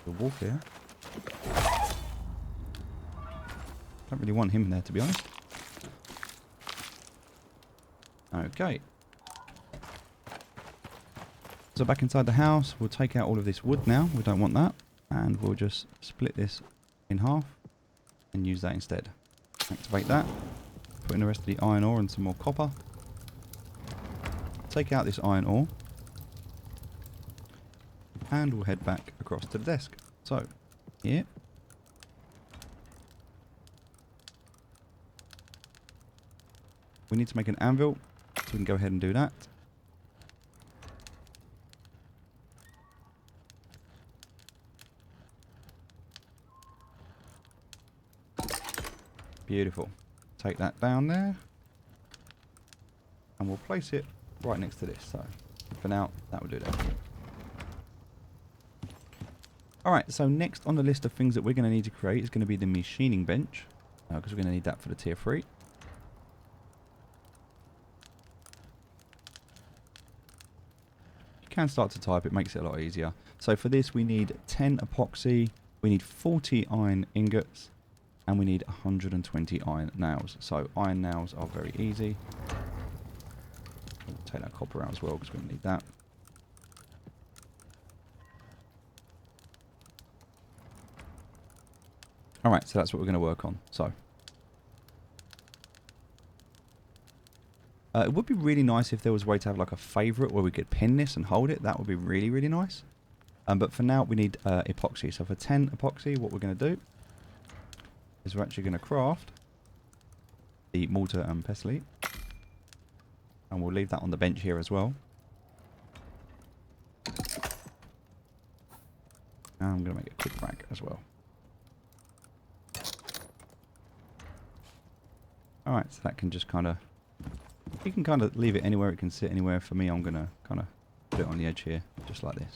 The wolf here. Don't really want him there, to be honest. Okay. So back inside the house, we'll take out all of this wood now. We don't want that. And we'll just split this in half and use that instead. Activate that. Put in the rest of the iron ore and some more copper. Take out this iron ore. And we'll head back across to the desk. So, here. We need to make an anvil, so we can go ahead and do that. Beautiful. Take that down there. And we'll place it right next to this. So, for now, that will do that. Alright, so next on the list of things that we're going to need to create is going to be the machining bench. Because we're going to need that for the tier 3. You can start to type, it makes it a lot easier. So for this we need 10 epoxy, we need 40 iron ingots, and we need 120 iron nails. So iron nails are very easy. We'll take that copper out as well because we need that. Alright, so that's what we're going to work on. So it would be really nice if there was a way to have like a favourite where we could pin this and hold it. That would be really, really nice. But for now we need epoxy. So for 10 epoxy, what we're going to do is we're actually going to craft the mortar and pestle. And we'll leave that on the bench here as well. And I'm going to make a quick rack as well. Alright, so that can just kind of... You can kind of leave it anywhere, it can sit anywhere. For me, I'm going to kind of put it on the edge here, just like this.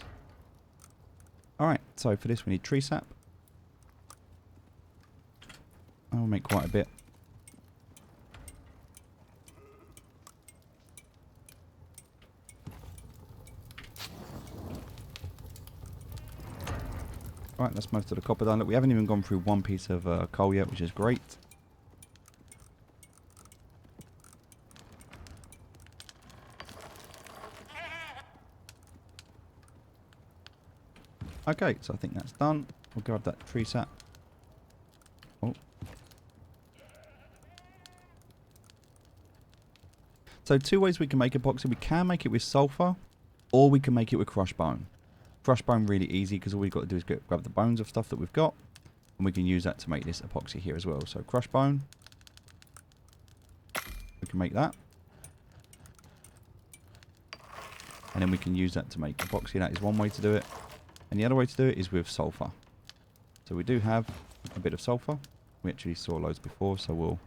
Alright, so for this we need tree sap. I'll make quite a bit. Alright, that's most of the copper done. Look, we haven't even gone through one piece of coal yet, which is great. Okay, so I think that's done. We'll grab that tree sap. Oh. So 2 ways we can make epoxy. We can make it with sulfur, or we can make it with crushed bone. Crushed bone really easy because all we've got to do is grab the bones of stuff that we've got, and we can use that to make this epoxy here as well. So crushed bone, we can make that, and then we can use that to make epoxy. That is one way to do it. And the other way to do it is with sulfur. So we do have a bit of sulfur. We actually saw loads before, so we'll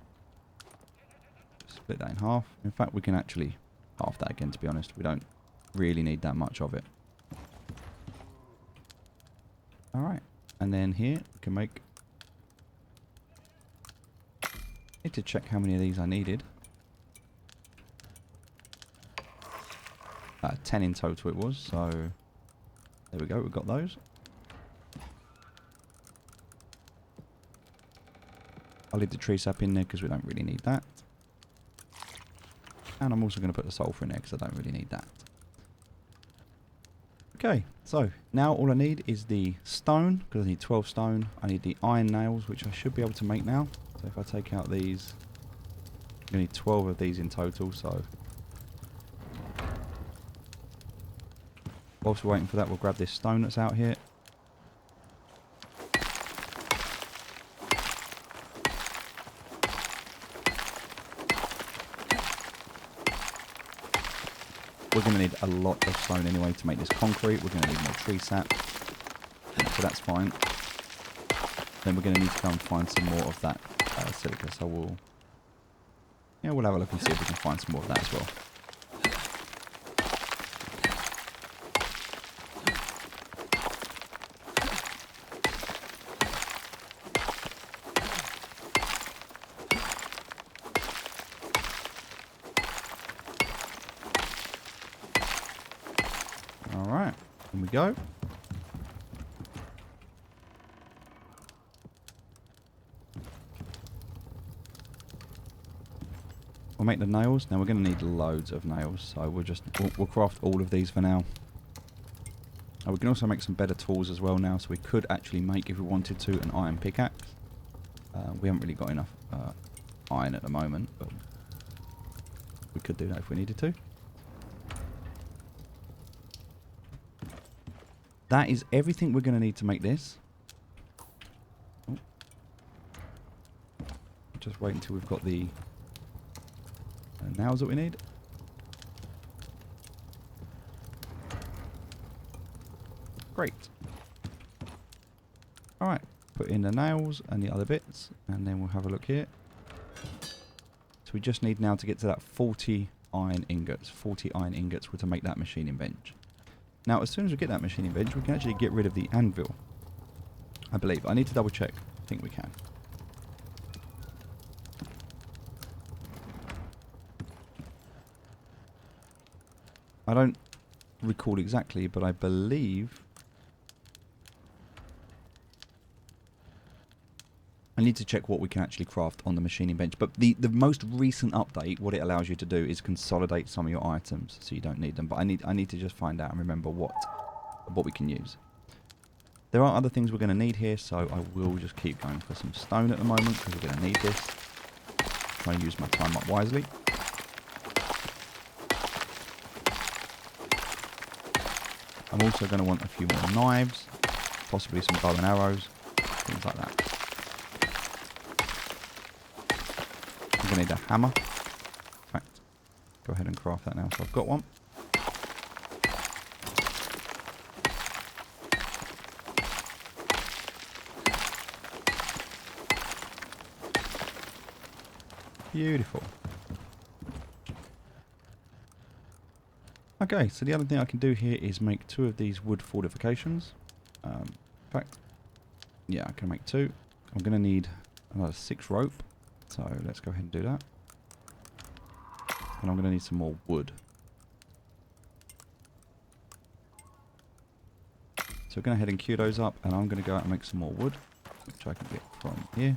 split that in half. In fact, we can actually half that again, to be honest. We don't really need that much of it. Alright, and then here we can make... Need to check how many of these I needed. 10 in total it was, so... There we go, we've got those. I'll leave the tree sap in there because we don't really need that. And I'm also going to put the sulfur in there because I don't really need that. Okay, so now all I need is the stone, because I need 12 stone. I need the iron nails, which I should be able to make now. So if I take out these, I'm going to need 12 of these in total, so... Whilst we're waiting for that, we'll grab this stone that's out here. We're going to need a lot of stone anyway to make this concrete. We're going to need more tree sap. So that's fine. Then we're going to need to go and find some more of that silica. So we'll have a look and see if we can find some more of that as well. Alright, here we go. We'll make the nails. Now we're going to need loads of nails, so we'll craft all of these for now. We can also make some better tools as well now, so we could actually make, if we wanted to, an iron pickaxe. We haven't really got enough iron at the moment, but we could do that if we needed to. That is everything we're going to need to make this. Oh. Just wait until we've got the nails that we need. Great. Alright, put in the nails and the other bits, and then we'll have a look here. So we just need now to get to that 40 iron ingots. 40 iron ingots were to make that machining bench. Now, as soon as we get that machining bench, we can actually get rid of the anvil. I believe. I need to double check. I think we can. I don't recall exactly, but I believe... I need to check what we can actually craft on the machining bench. But the most recent update, what it allows you to do is consolidate some of your items so you don't need them. But I need to just find out and remember what we can use. There are other things we're going to need here, so I will just keep going for some stone at the moment because we're going to need this. Try and use my time up wisely. I'm also going to want a few more knives, possibly some bow and arrows, things like that. I'm going to need a hammer. In fact, go ahead and craft that now, so I've got one. Beautiful. Okay, so the other thing I can do here is make 2 of these wood fortifications. In fact, yeah, I can make 2. I'm going to need another 6 rope, so let's go ahead and do that. And I'm going to need some more wood. So we're going to head and queue those up, and I'm going to go out and make some more wood, which I can get from here.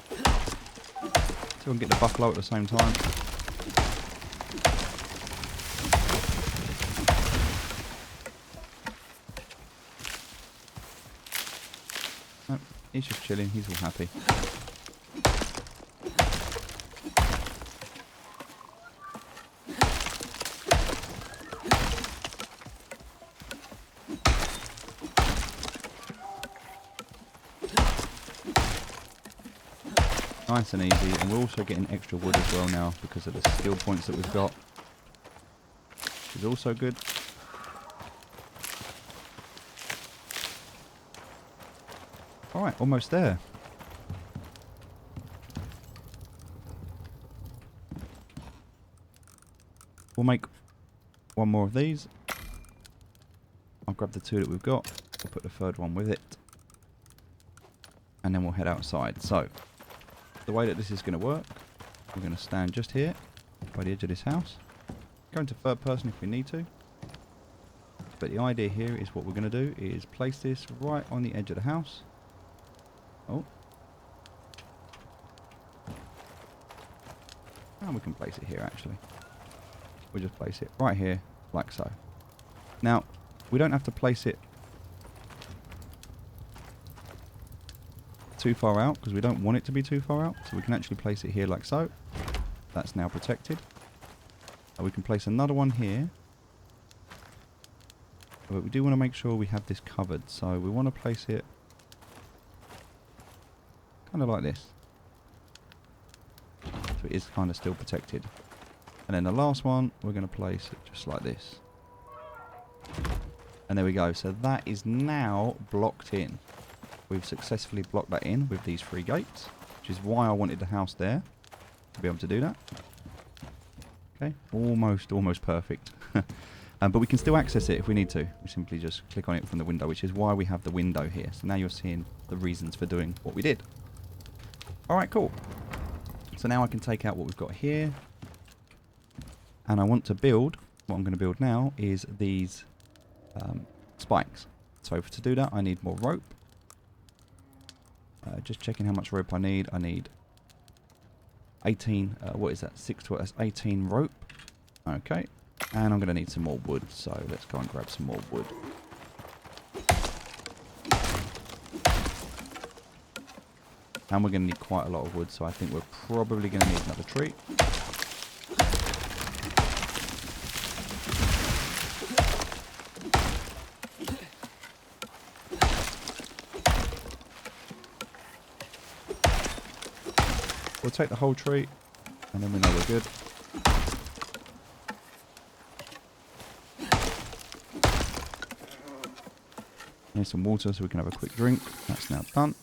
So we can get the buffalo at the same time. Oh, he's just chilling, he's all happy. Nice and easy, and we're also getting extra wood as well now because of the skill points that we've got, which is also good. Alright, almost there. We'll make 1 more of these. I'll grab the 2 that we've got. We'll put the 3rd one with it. And then we'll head outside. So, the way that this is going to work, we're going to stand just here by the edge of this house. Go into 3rd person if we need to. But the idea here is what we're going to do is place this right on the edge of the house. Oh. And we can place it here actually. we just place it right here, like so. Now, we don't have to place it too far out, because we don't want it to be too far out. So we can actually place it here like so. That's now protected. And we can place another one here. But we do want to make sure we have this covered. So we want to place it kind of like this. So it is kind of still protected. And then the last one, we're going to place it just like this. And there we go. So that is now blocked in. We've successfully blocked that in with these 3 gates, which is why I wanted the house there, to be able to do that. Okay, almost perfect. But we can still access it if we need to. We simply just click on it from the window, which is why we have the window here. So now you're seeing the reasons for doing what we did. Alright, cool. So now I can take out what we've got here. And I want to build, what I'm going to build now is these spikes. So to do that I need more rope. Just checking how much rope I need. I need 18, what is that? 6 to, that's 18 rope. Okay. And I'm going to need some more wood, so let's go and grab some more wood. And we're going to need quite a lot of wood, so I think we're probably going to need another tree. We'll take the whole tree, and then we know we're good. Need some water so we can have a quick drink. That's now done.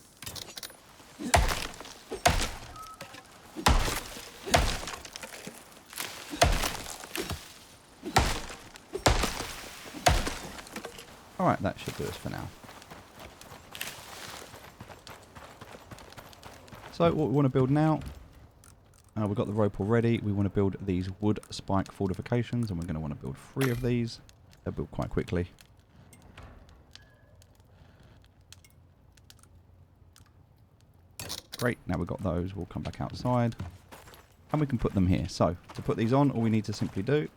Alright, that should do us for now. So what we want to build now, we've got the rope already. We want to build these wood spike fortifications, and we're going to want to build 3 of these. They'll build quite quickly. Great, now we've got those, we'll come back outside and we can put them here. So to put these on, all we need to simply do,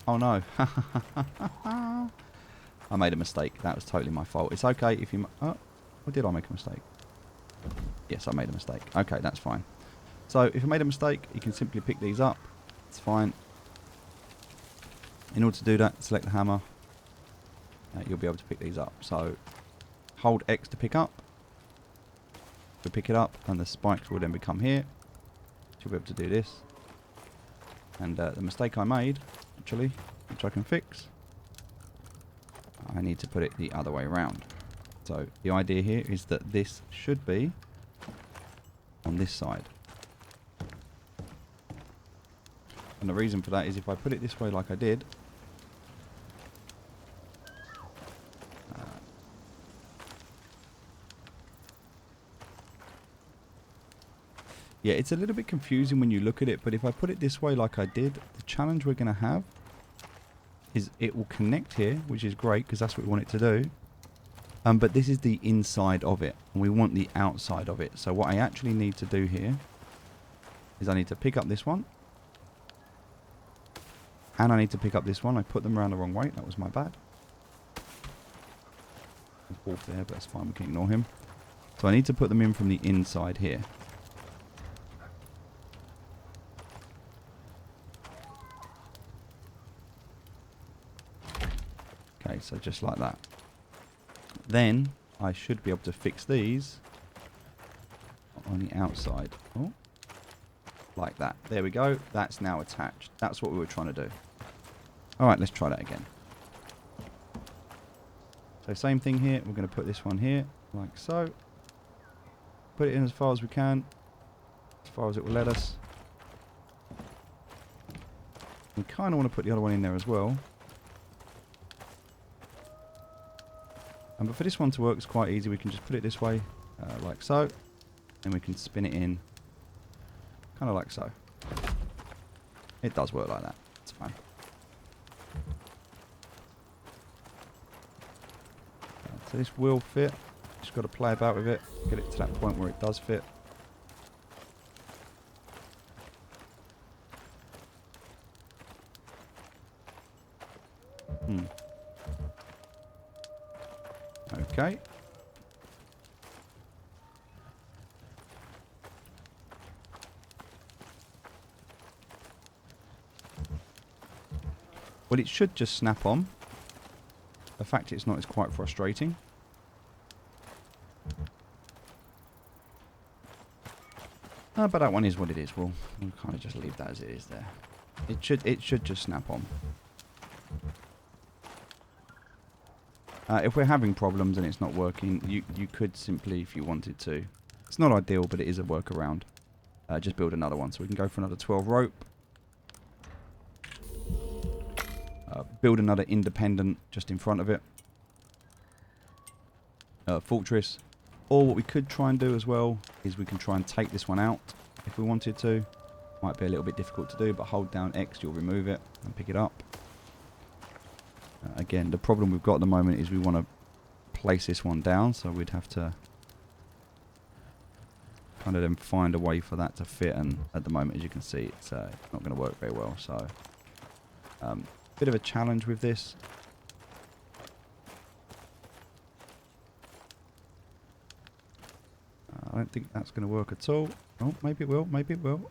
oh no, I made a mistake. That was totally my fault. It's okay if you, oh, or did I make a mistake? Yes, I made a mistake. Okay, that's fine. So if you made a mistake, you can simply pick these up. It's fine. In order to do that, select the hammer. You'll be able to pick these up. So hold X to pick up. We pick it up, and the spikes will then become here. You'll be able to do this. And the mistake I made, actually, which I can fix, I need to put it the other way around. So the idea here is that this should be on this side. And the reason for that is if I put it this way like I did, yeah, it's a little bit confusing when you look at it, but if I put it this way like I did, the challenge we're going to have is it will connect here, which is great because that's what we want it to do. But this is the inside of it, and we want the outside of it. So what I actually need to do here is I need to pick up this one, and I need to pick up this one. I put them around the wrong way. That was my bad. There's Wolf there, but that's fine. We can ignore him. So I need to put them in from the inside here. Okay, so just like that. Then I should be able to fix these on the outside. Oh, like that. There we go. That's now attached. That's what we were trying to do. Alright, let's try that again. So same thing here. We're going to put this one here, like so. Put it in as far as we can, as far as it will let us. We kind of want to put the other one in there as well. But for this one to work, it's quite easy. We can just put it this way, like so. And we can spin it in, kind of like so. It does work like that. It's fine. So this will fit. Just got to play about with it. Get it to that point where it does fit. Okay. Well, it should just snap on. The fact it's not is quite frustrating. But that one is what it is. We'll kind of just leave that as it is there. It should just snap on. If we're having problems and it's not working, you could simply, if you wanted to, it's not ideal, but it is a workaround. Just build another one. So we can go for another 12 rope. Build another independent just in front of it. Fortress. Or what we could try and do as well is we can try and take this one out if we wanted to. Might be a little bit difficult to do, but hold down X, you'll remove it and pick it up. Again, the problem we've got at the moment is we want to place this one down, so we'd have to kind of then find a way for that to fit, and at the moment, as you can see, it's not going to work very well. So, bit of a challenge with this. I don't think that's going to work at all. Oh, maybe it will, maybe it will.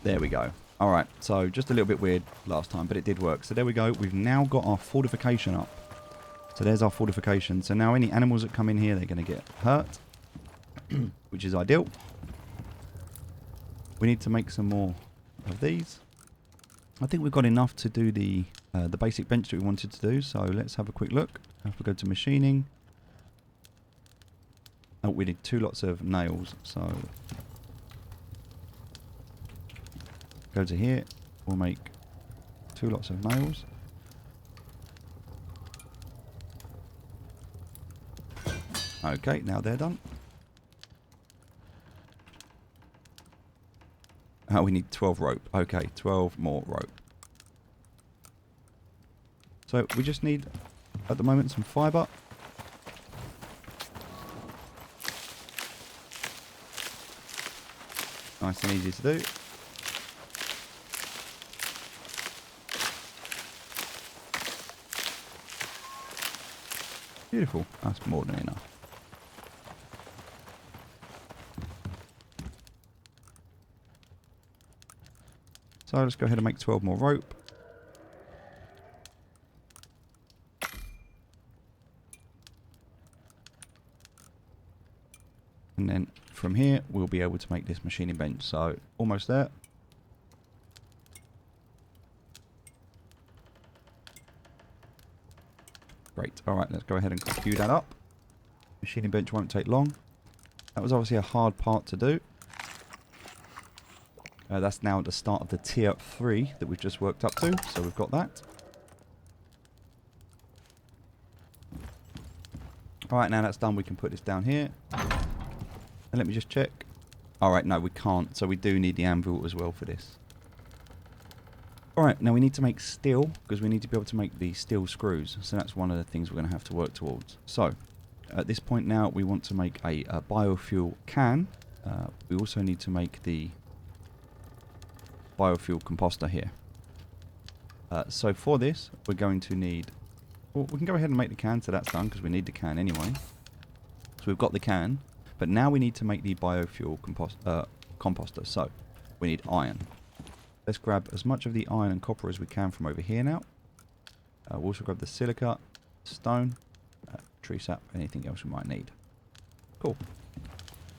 There we go. Alright, so just a little bit weird last time, but it did work. So there we go. We've now got our fortification up. So there's our fortification. So now any animals that come in here, they're going to get hurt, which is ideal. We need to make some more of these. I think we've got enough to do the basic bench that we wanted to do. So let's have a quick look. If we go to machining. Oh, we need 2 lots of nails. So go to here. We'll make 2 lots of nails. Okay, now they're done. Oh, we need 12 rope. Okay, 12 more rope. So we just need, at the moment, some fibre. Nice and easy to do. Beautiful. That's more than enough. So let's go ahead and make 12 more rope. And then from here, we'll be able to make this machining bench. So almost there. Great. All right, let's go ahead and queue that up. Machining bench won't take long. That was obviously a hard part to do. That's now at the start of the tier 3 that we've just worked up to, so we've got that. Alright, now that's done, we can put this down here. And let me just check. Alright, no, we can't, so we do need the anvil as well for this. Alright, now we need to make steel, because we need to be able to make the steel screws. So that's one of the things we're going to have to work towards. So, at this point now, we want to make a biofuel can. We also need to make the biofuel composter here. So for this, we're going to need... Well, we can go ahead and make the can, so that's done, because we need the can anyway. So we've got the can, but now we need to make the biofuel composter. So we need iron. Let's grab as much of the iron and copper as we can from over here now. We'll also grab the silica, stone, tree sap, anything else we might need. Cool.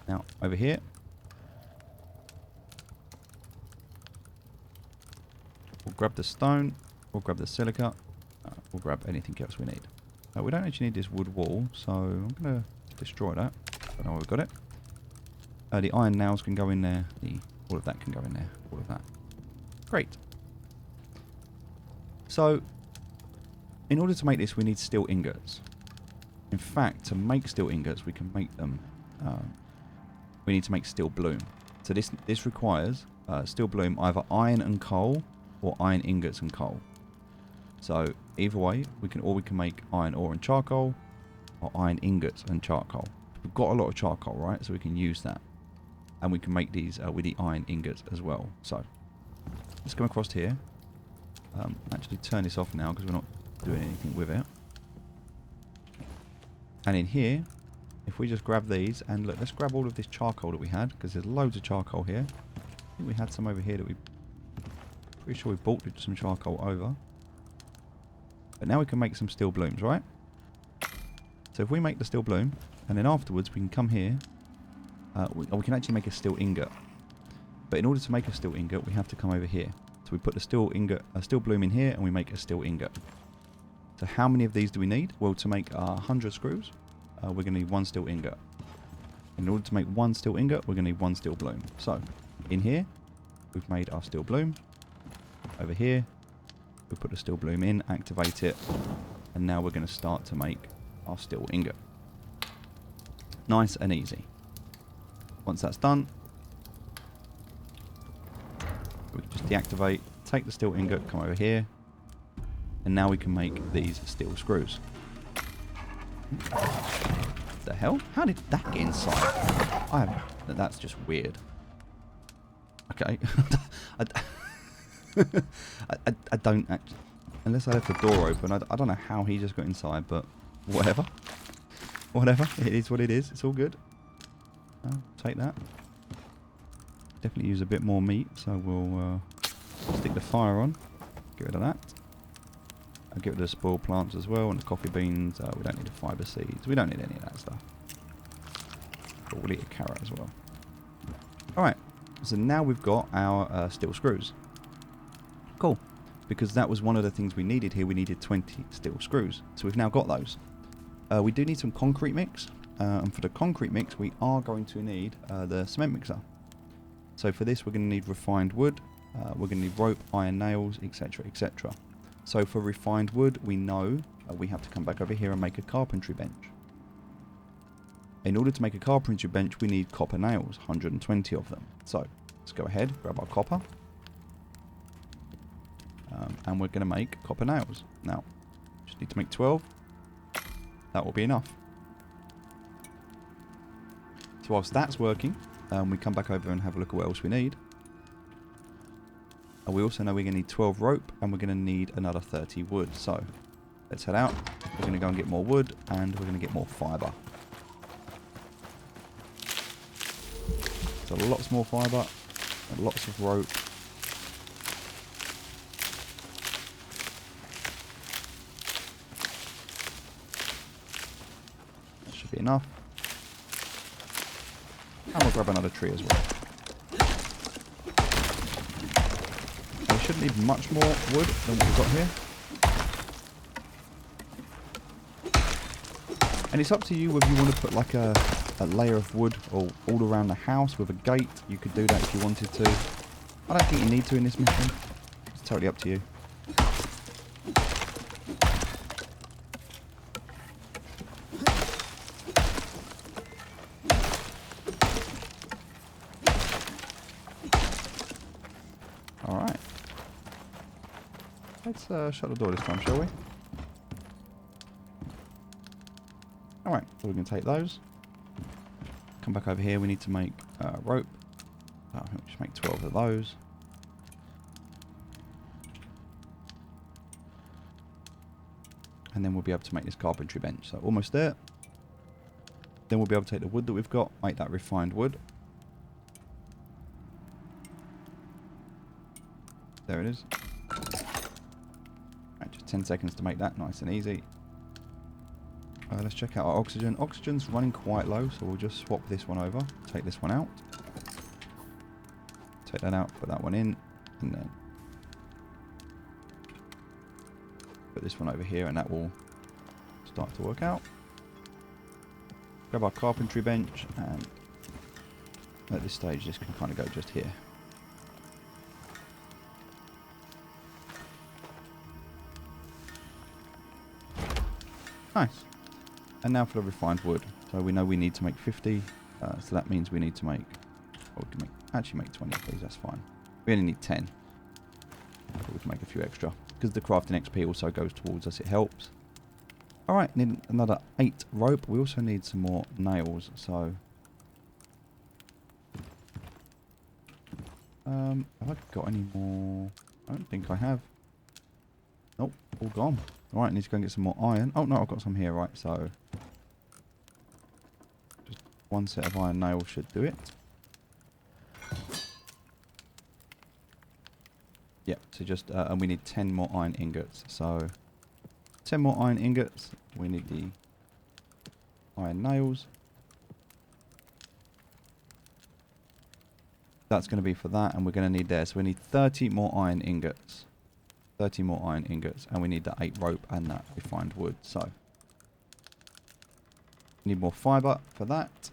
Now, over here, we'll grab the stone, we'll grab the silica, we'll grab anything else we need. We don't actually need this wood wall, so I'm going to destroy that. I don't know where we've got it. The iron nails can go in there, all of that can go in there, all of that. Great. So, in order to make this, we need steel ingots. In fact, to make steel ingots, we can make them, we need to make steel bloom. So this requires steel bloom, either iron and coal, or iron ingots and coal. So either way, we can make iron ore and charcoal, or iron ingots and charcoal. We've got a lot of charcoal, right? So we can use that. And we can make these with the iron ingots as well. So let's come across here. Actually turn this off now because we're not doing anything with it. And in here, if we just grab these, and look, let's grab all of this charcoal that we had, because there's loads of charcoal here. I think we had some over here that pretty sure we bought some charcoal over. But now we can make some steel blooms, right? So if we make the steel bloom, and then afterwards we can come here, we can actually make a steel ingot. But in order to make a steel ingot, we have to come over here. So we put the steel ingot, a steel bloom in here, and we make a steel ingot. So how many of these do we need? Well, to make 100 screws, we're going to need 1 steel ingot. In order to make 1 steel ingot, we're going to need 1 steel bloom. So, in here, we've made our steel bloom. Over here, we put the steel bloom in, activate it, and now we're going to start to make our steel ingot. Nice and easy. Once that's done, we can just deactivate, take the steel ingot, come over here, and now we can make these steel screws. The hell? How did that get inside? That's just weird. Okay. I don't actually... Unless I left the door open, I don't know how he just got inside, but whatever. Whatever. It is what it is. It's all good. I'll take that. Definitely use a bit more meat, so we'll stick the fire on. Get rid of that. I'll get rid of the spoiled plants as well, and the coffee beans. We don't need the fibre seeds. We don't need any of that stuff. But we'll eat a carrot as well. Alright, so now we've got our steel screws. Cool. Because that was one of the things we needed here. We needed 20 steel screws. So we've now got those. We do need some concrete mix. And for the concrete mix, we are going to need the cement mixer. So for this, we're going to need refined wood. We're going to need rope, iron nails, etc, etc. So for refined wood, we know we have to come back over here and make a carpentry bench. In order to make a carpentry bench, we need copper nails, 120 of them. So let's go ahead, grab our copper. And we're going to make copper nails. Now, just need to make 12. That will be enough. So whilst that's working, we come back over and have a look at what else we need. And we also know we're going to need 12 rope, and we're going to need another 30 wood. So let's head out. We're going to go and get more wood, and we're going to get more fibre. So lots more fibre, and lots of rope. That should be enough. And we'll grab another tree as well. We shouldn't need much more wood than what we've got here. And it's up to you whether you want to put like a layer of wood all around the house with a gate. You could do that if you wanted to. I don't think you need to in this mission. It's totally up to you. Alright. Let's shut the door this time, shall we? Alright, so we can take those. Come back over here, we need to make rope. I'll just make 12 of those. And then we'll be able to make this carpentry bench. So almost there. Then we'll be able to take the wood that we've got, make that refined wood. There it is. Right, just 10 seconds to make that nice and easy. Let's check out our oxygen. Oxygen's running quite low, so we'll just swap this one over. Take this one out. Take that out, put that one in, and then put this one over here, and that will start to work out. Grab our carpentry bench, and at this stage this can kind of go just here. Nice. And now for the refined wood. So we know we need to make 50. So that means we need to make... Well, we can actually make 20 of these, that's fine. We only need 10. But we can make a few extra. Because the crafting XP also goes towards us, it helps. Alright, need another 8 rope. We also need some more nails. So Have I got any more? I don't think I have. Nope, all gone. Right, I need to go and get some more iron. Oh no, I've got some here, right, so just one set of iron nails should do it. Yep, so just, and we need 10 more iron ingots, so 10 more iron ingots, we need the iron nails. That's going to be for that, and we're going to need there, so we need 30 more iron ingots. 30 more iron ingots, and we need that 8 rope and that refined wood, so need more fibre for that.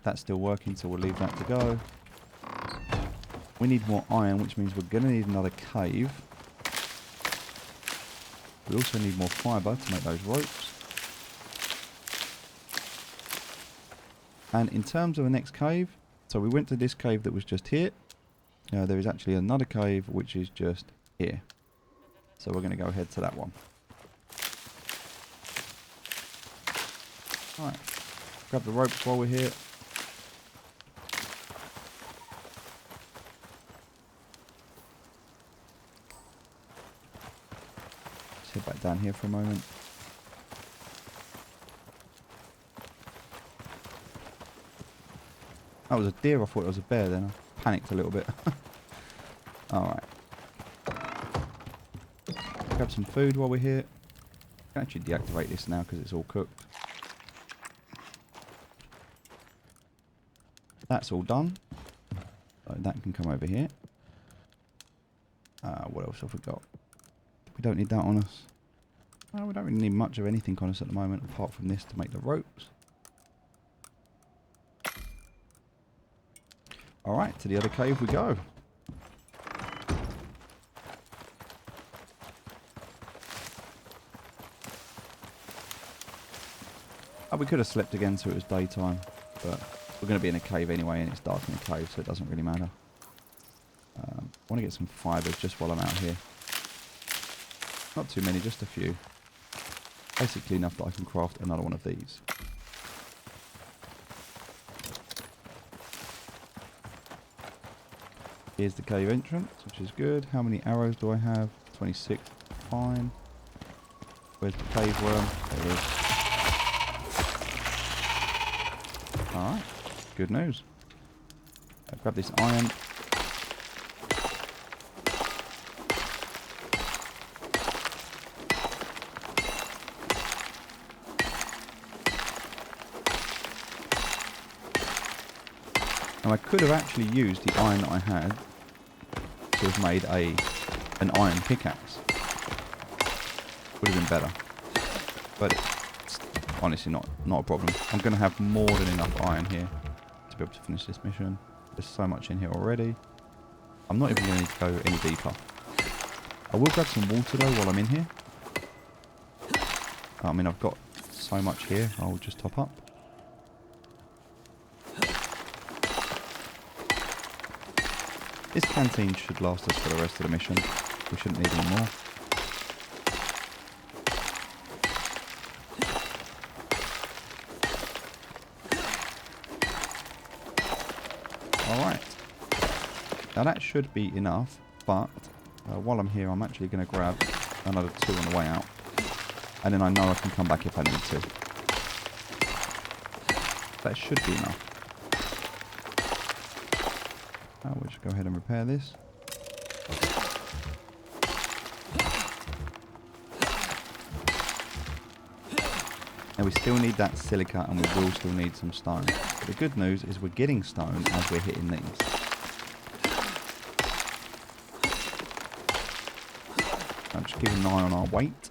That's still working, so we'll leave that to go. We need more iron, which means we're going to need another cave. We also need more fibre to make those ropes. And in terms of the next cave, so we went to this cave that was just here. There is actually another cave which is just here. So we're going to go ahead to that one. Alright, grab the ropes while we're here. Let's head back down here for a moment. That was a deer, I thought it was a bear then. I panicked a little bit. Alright. Grab some food while we're here. I can actually deactivate this now because it's all cooked. That's all done. So that can come over here. What else have we got? We don't need that on us. We don't really need much of anything on us at the moment apart from this to make the ropes. Alright, to the other cave we go. Oh, we could have slept again so it was daytime, but we're going to be in a cave anyway and it's dark in the cave, so it doesn't really matter. I want to get some fibres just while I'm out here. Not too many, just a few. Basically enough that I can craft another one of these. Here's the cave entrance, which is good. How many arrows do I have? 26. Fine. Where's the cave worm? There it is. Alright. Good news. Grab this iron. Now I could have actually used the iron that I had to have made an iron pickaxe. Would have been better. But it's honestly not a problem. I'm going to have more than enough iron here to be able to finish this mission. There's so much in here already. I'm not even going to need to go any deeper. I will grab some water though while I'm in here. I mean, I've got so much here, I'll just top up. This canteen should last us for the rest of the mission. We shouldn't need any more. Alright. Now that should be enough, but while I'm here I'm actually going to grab another 2 on the way out. And then I know I can come back if I need to. That should be enough. We'll just go ahead and repair this. Now we still need that silica and we will still need some stone. But the good news is we're getting stone as we're hitting these. I'm just keeping an eye on our weight.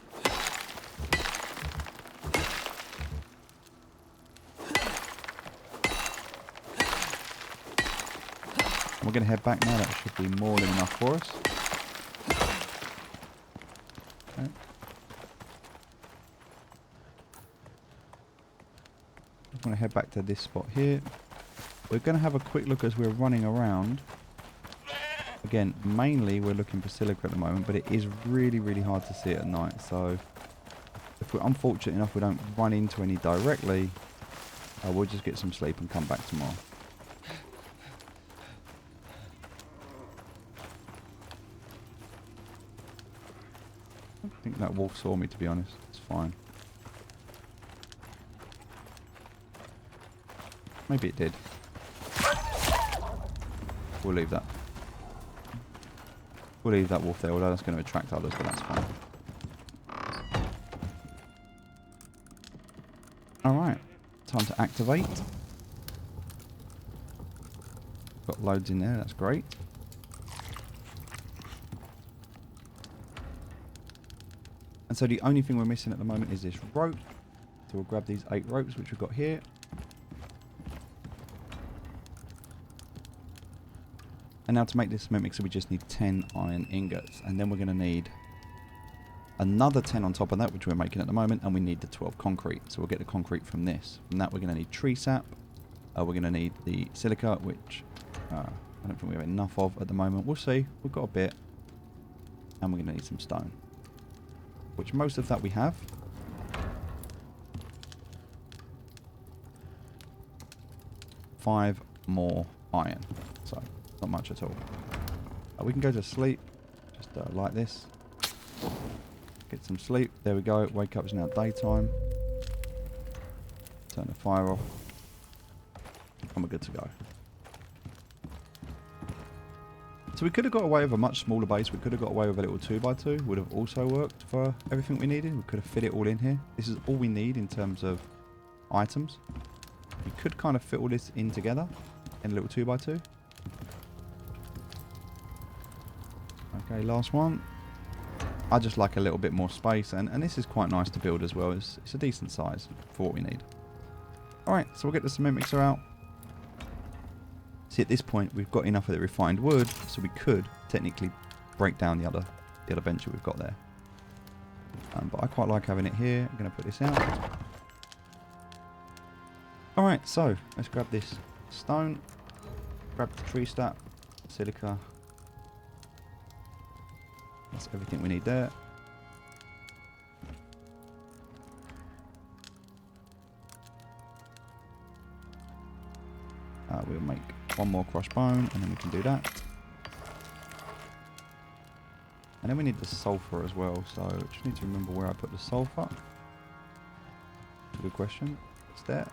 We're going to head back now. That should be more than enough for us. Okay. I'm going to head back to this spot here. We're going to have a quick look as we're running around. Again, mainly we're looking for silica at the moment, but it is really, really hard to see it at night. So if we're unfortunate enough we don't run into any directly, We'll just get some sleep and come back tomorrow. I don't think that wolf saw me, to be honest. It's fine. Maybe it did. We'll leave that. We'll leave that wolf there, although that's going to attract others, but that's fine. Alright, time to activate. Got loads in there, that's great. And so the only thing we're missing at the moment is this rope. So we'll grab these 8 ropes which we've got here. And now to make this cement mixer we just need 10 iron ingots. And then we're going to need another 10 on top of that, which we're making at the moment, and we need the 12 concrete. So we'll get the concrete from this. From that we're going to need tree sap. We're going to need the silica, which I don't think we have enough of at the moment. We'll see. We've got a bit. And we're going to need some stone, which most of that we have. Five more iron. So not much at all. We can go to sleep. Just like this. Get some sleep. There we go. Wake up. It's now daytime. Turn the fire off. And we're good to go. So we could have got away with a much smaller base. We could have got away with a little 2x2. Would have also worked for everything we needed. We could have fit it all in here. This is all we need in terms of items. We could kind of fit all this in together in a little 2x2. Okay, last one. I just like a little bit more space, and this is quite nice to build as well. It's a decent size for what we need. Alright, so we'll get the cement mixer out. See, at this point we've got enough of the refined wood, so we could technically break down the other bench that we've got there. But I quite like having it here. I'm going to put this out. Alright, so let's grab this stone, grab the tree sap, silica. That's everything we need there. We'll make one more crushed bone and then we can do that. And then we need the sulfur as well, so I just need to remember where I put the sulfur. That's a good question. It's there.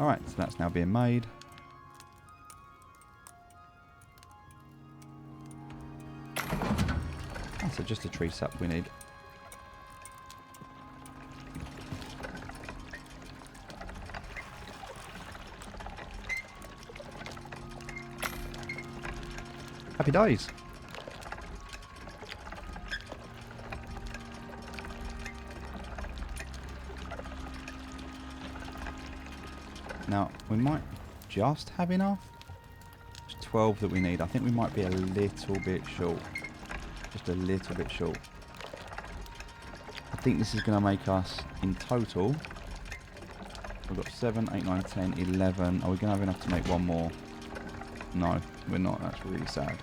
Alright, so that's now being made. So just a tree sap we need. Happy days. Now, we might just have enough. There's 12 that we need. I think we might be a little bit short. Just a little bit short. I think this is going to make us, in total, we've got 7, 8, 9, 10, 11. Are we going to have enough to make one more? No, we're not. That's really sad.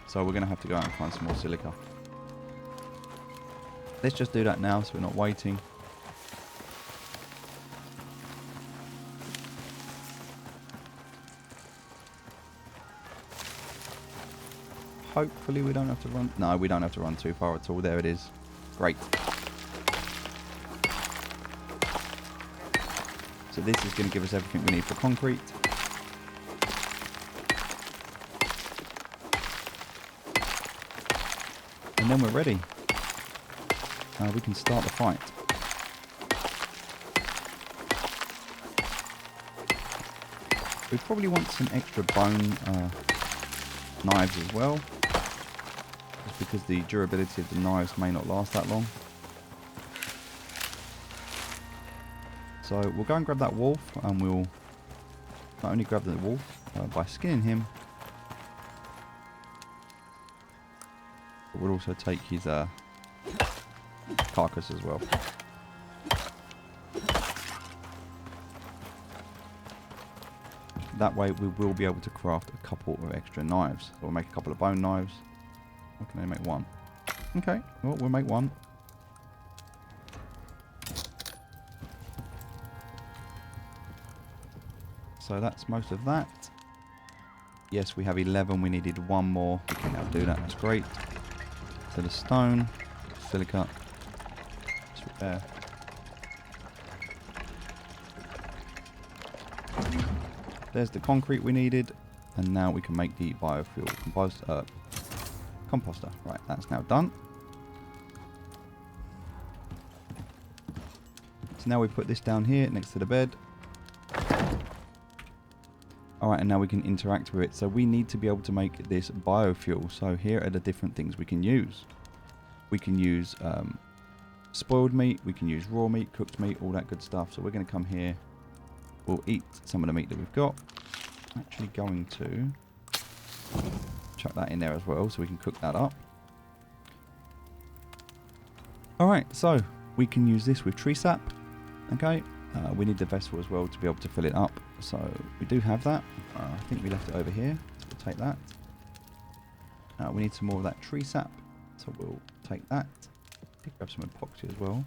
So we're going to have to go out and find some more silica. Let's just do that now so we're not waiting. Hopefully we don't have to run. No, we don't have to run too far at all. There it is. Great. So this is going to give us everything we need for concrete. And then we're ready. We can start the fight. We probably want some extra bone knives as well. Just because the durability of the knives may not last that long. So we'll go and grab that wolf, and we'll not only grab the wolf by skinning him, but we'll also take his carcass as well. That way we will be able to craft a couple of extra knives. So we'll make a couple of bone knives. Or can I make one? Okay, well, we'll make one. So that's most of that. Yes, we have 11. We needed one more. We can now do that. That's great. So the stone, silica, just repair. There's the concrete we needed. And now we can make the biofuel composter. Right, that's now done. So now we put this down here next to the bed. Alright, and now we can interact with it. So we need to be able to make this biofuel. So here are the different things we can use. We can use spoiled meat, we can use raw meat, cooked meat, all that good stuff. So we're going to come here. We'll eat some of the meat that we've got. I'm actually going to chuck that in there as well so we can cook that up. Alright, so we can use this with tree sap. Okay, we need the vessel as well to be able to fill it up. So we do have that. I think we left it over here. So we'll take that. We need some more of that tree sap. So we'll take that. Pick up some epoxy as well.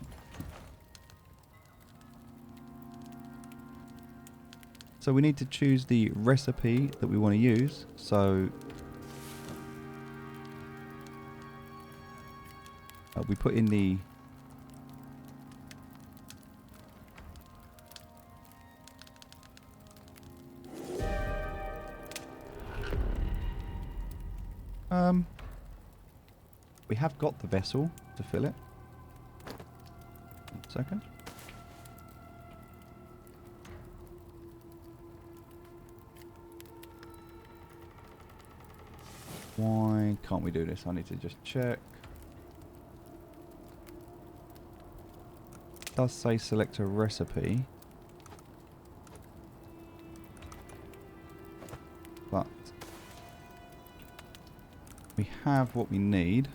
So we need to choose the recipe that we want to use. So we put in the we have got the vessel to fill it. 1 second. Why can't we do this? I need to just check. It does say select a recipe. But we have what we need.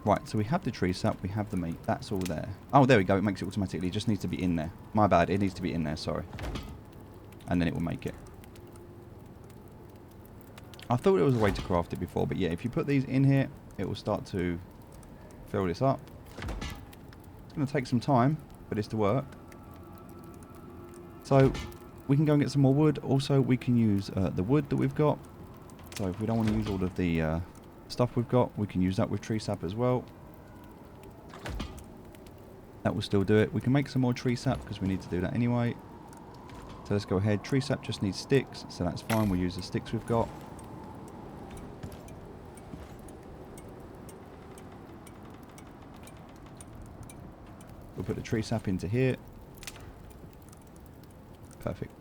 Right, so we have the tree sap, we have the meat, that's all there. Oh, there we go, it makes it automatically, it just needs to be in there. My bad, it needs to be in there, sorry. And then it will make it. I thought there was a way to craft it before, but yeah, if you put these in here, it will start to fill this up. It's going to take some time for this to work. So, we can go and get some more wood. Also, we can use the wood that we've got. So, if we don't want to use all of the stuff we've got, we can use that with tree sap as well. That will still do it. We can make some more tree sap because we need to do that anyway. So let's go ahead. Tree sap just needs sticks, so that's fine. We'll use the sticks we've got. We'll put the tree sap into here. Perfect.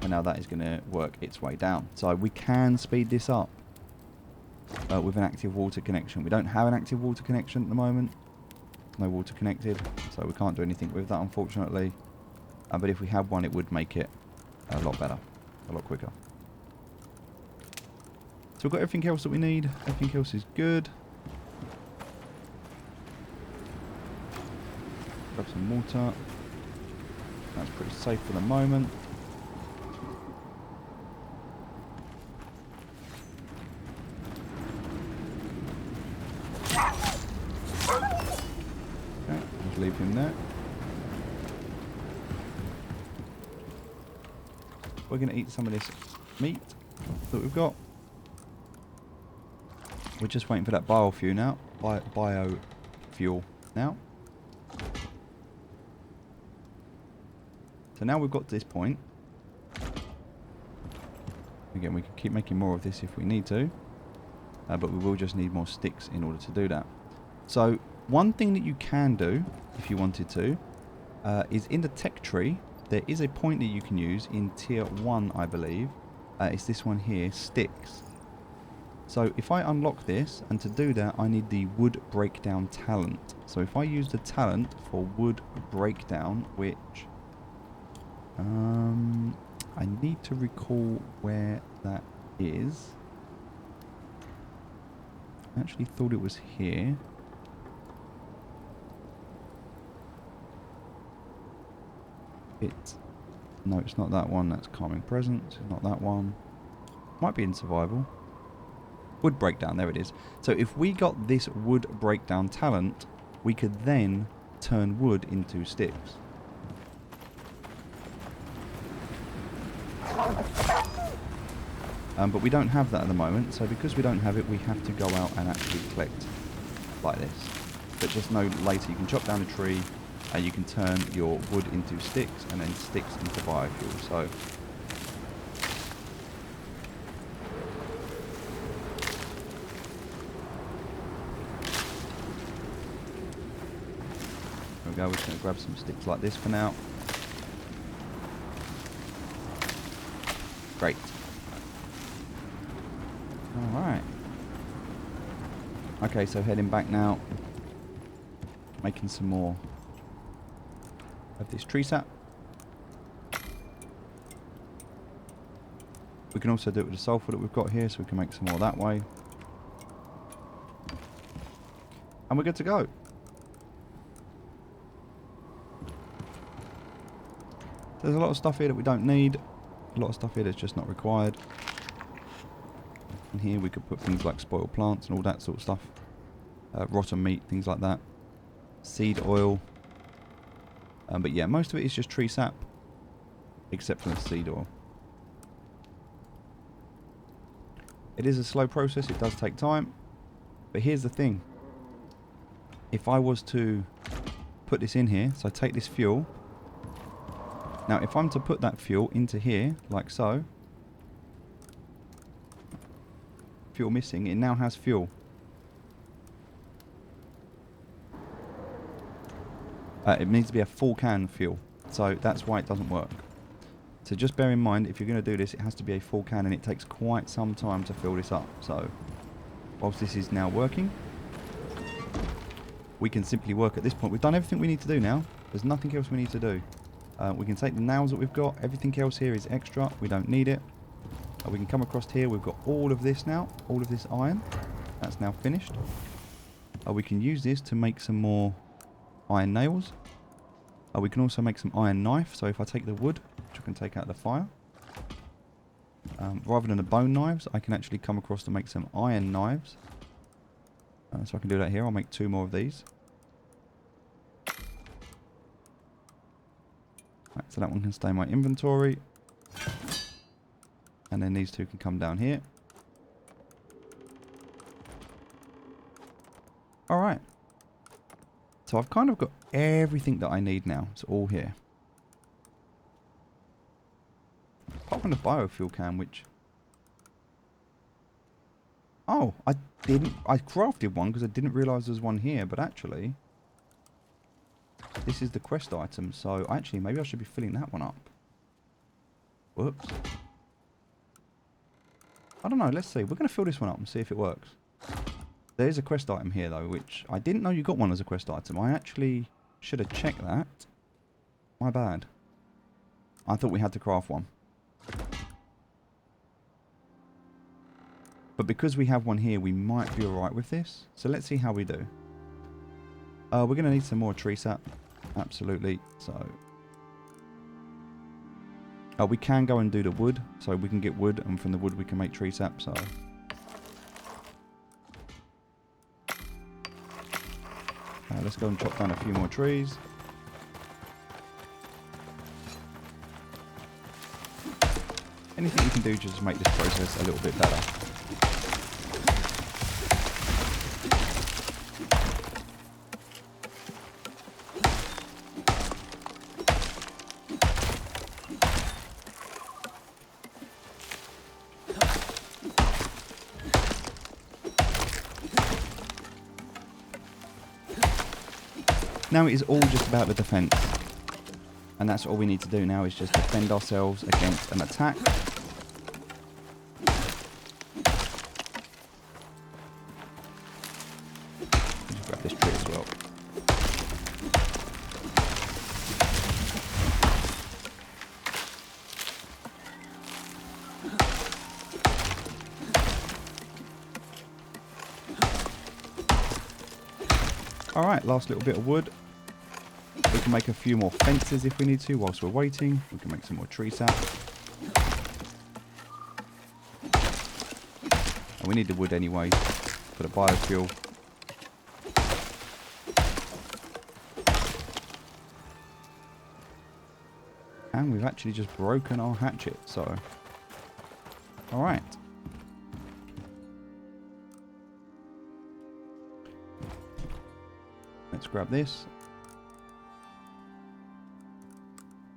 And now that is going to work its way down. So we can speed this up with an active water connection. We don't have an active water connection at the moment. No water connected, so we can't do anything with that, unfortunately. But if we had one, it would make it a lot better, a lot quicker. So we've got everything else that we need. Everything else is good. Grab some water. That's pretty safe for the moment. Leave him there. We're going to eat some of this meat that we've got. We're just waiting for that biofuel now. Biofuel now. So now we've got to this point. Again, we can keep making more of this if we need to. But we will just need more sticks in order to do that. So one thing that you can do, if you wanted to, is in the tech tree, there is a point that you can use in tier 1, I believe. It's this one here, sticks. So if I unlock this, and to do that, I need the wood breakdown talent. So if I use the talent for wood breakdown, which I need to recall where that is. actually thought it was here. No, it's not that one. That's calming presence. It's not that one. Might be in survival. Wood breakdown. There it is. So if we got this wood breakdown talent, we could then turn wood into sticks. But we don't have that at the moment, so because we don't have it, we have to go out and actually collect like this. But just know later you can chop down a tree and you can turn your wood into sticks and then sticks into biofuel. So there we go, we're just going to grab some sticks like this for now. Great. Alright. Okay, so heading back now. Making some more of this tree sap. We can also do it with the sulfur that we've got here, so we can make some more that way. And we're good to go. There's a lot of stuff here that we don't need. A lot of stuff here that's just not required. And here we could put things like spoiled plants and all that sort of stuff. Rotten meat, things like that. Seed oil. But yeah, most of it is just tree sap. Except for the seed oil. It is a slow process, it does take time. But here's the thing. If I was to put this in here, so I take this fuel. Now if I'm to put that fuel into here, like so. Fuel missing, it now has fuel. It needs to be a full can fuel, so that's why it doesn't work. So just bear in mind, if you're going to do this, it has to be a full can, and it takes quite some time to fill this up. So whilst this is now working, we can simply work at this point. We've done everything we need to do now. There's nothing else we need to do. We can take the nails that we've got. Everything else here is extra. We don't need it. We can come across here. We've got all of this now. All of this iron. That's now finished. We can use this to make some more iron nails. We can also make some iron knife. So if I take the wood, which I can take out of the fire, rather than the bone knives, I can actually come across to make some iron knives. So I can do that here. I'll make 2 more of these. Right, so that one can stay in my inventory. And then these 2 can come down here. Alright. So I've kind of got everything that I need now. It's all here. Apart from the biofuel can, which... Oh, I crafted one because I didn't realise there was one here, but actually... This is the quest item, so actually maybe I should be filling that one up. Whoops. I don't know, let's see. We're going to fill this one up and see if it works. There is a quest item here though, which I didn't know you got one as a quest item. I actually should have checked that. My bad. I thought we had to craft one. But because we have one here, we might be alright with this. So let's see how we do. We're going to need some more tree sap. Absolutely. So... we can go and do the wood. So we can get wood, and from the wood we can make tree sap. So... let's go and chop down a few more trees. Anything you can do just to make this process a little bit better. Now it is all just about the defense. And that's all we need to do now, is just defend ourselves against an attack. Just grab this tree as well. Alright, last little bit of wood. We can make a few more fences if we need to whilst we're waiting. We can make some more tree sap. And we need the wood anyway for the biofuel. And we've actually just broken our hatchet, so... Alright. Let's grab this.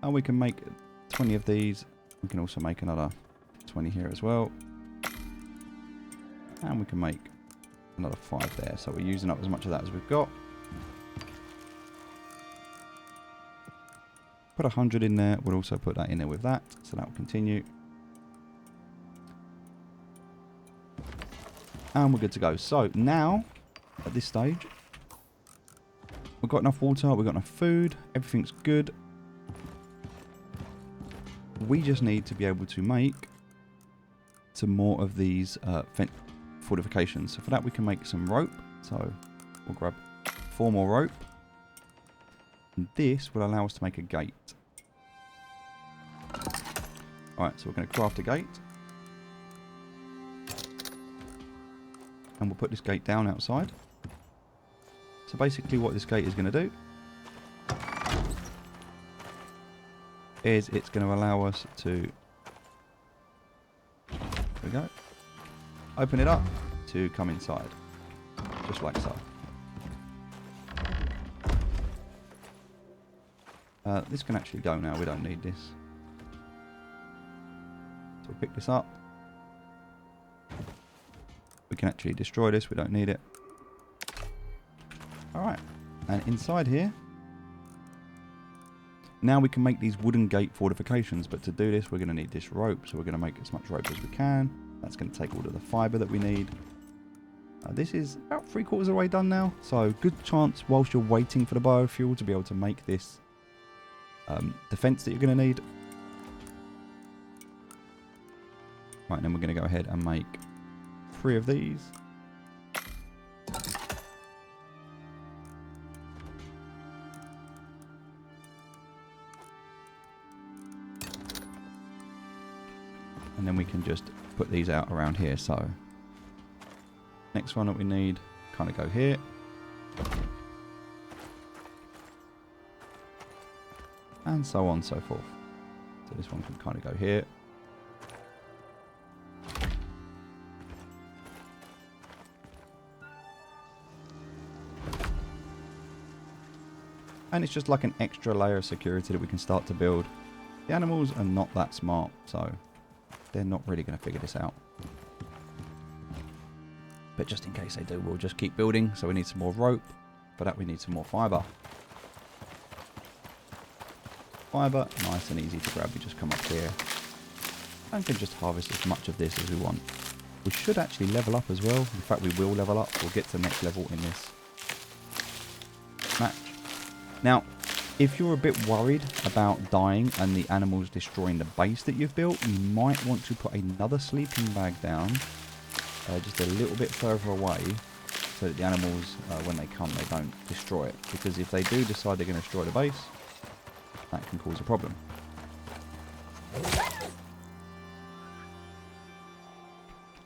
And we can make 20 of these. We can also make another 20 here as well. And we can make another 5 there. So we're using up as much of that as we've got. Put 100 in there. We'll also put that in there with that. So that will continue. And we're good to go. So now, at this stage, we've got enough water. We've got enough food. Everything's good. We just need to be able to make some more of these fortifications. So for that we can make some rope. So we'll grab 4 more rope. And this will allow us to make a gate. Alright, so we're going to craft a gate. And we'll put this gate down outside. So basically what this gate is going to do is it's going to allow us to, there we go, open it up to come inside, just like so. This can actually go now, we don't need this. So we'll pick this up. We can actually destroy this, we don't need it. Alright, and inside here, now we can make these wooden gate fortifications, but to do this we're going to need this rope, so we're going to make as much rope as we can. That's going to take all of the fibre that we need. This is about 3/4 of the way done now, so good chance whilst you're waiting for the biofuel to be able to make this defence that you're going to need. Right, then we're going to go ahead and make 3 of these. And then we can just put these out around here. So next one that we need kind of go here. And so on and so forth. So this one can kind of go here. And it's just like an extra layer of security that we can start to build. The animals are not that smart, so they're not really going to figure this out. But just in case they do, we'll just keep building. So we need some more rope. For that we need some more fibre. Fibre, nice and easy to grab. We just come up here and can just harvest as much of this as we want. We should actually level up as well. In fact, we will level up. We'll get to the next level in this match. Now, if you're a bit worried about dying and the animals destroying the base that you've built, you might want to put another sleeping bag down just a little bit further away so that the animals, when they come, they don't destroy it. Because if they do decide they're going to destroy the base, that can cause a problem.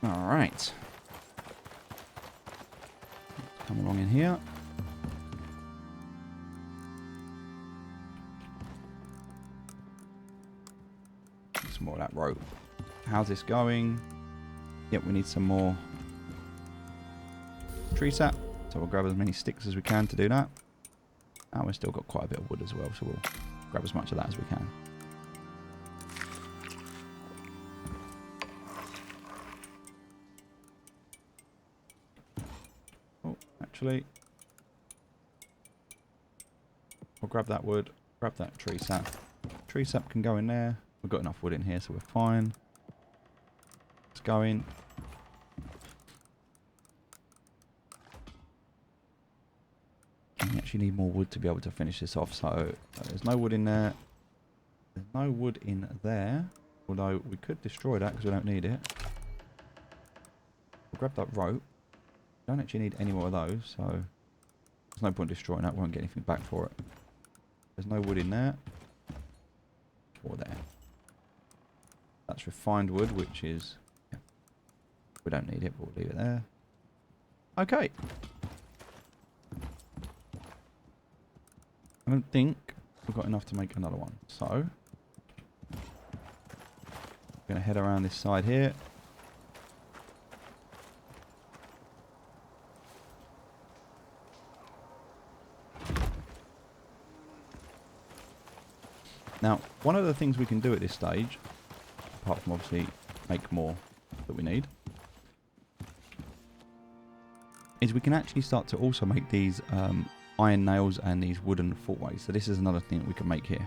Alright. Come along in here. Some more of that rope. How's this going? Yep, we need some more tree sap. So we'll grab as many sticks as we can to do that. And we've still got quite a bit of wood as well, so we'll grab as much of that as we can. Oh, actually, we'll grab that wood, grab that tree sap. Tree sap can go in there. We've got enough wood in here, so we're fine. Let's go in. We actually need more wood to be able to finish this off, so there's no wood in there. There's no wood in there, although we could destroy that because we don't need it. We'll grab that rope. Don't actually need any more of those, so There's no point destroying that. We won't get anything back for it. There's no wood in there. Or there. That's refined wood, which is... Yeah, we don't need it, but we'll leave it there. Okay. I don't think we've got enough to make another one. So, I'm going to head around this side here. Now, one of the things we can do at this stage, apart from obviously make more that we need, is we can actually start to also make these iron nails and these wooden footways. So this is another thing that we can make here.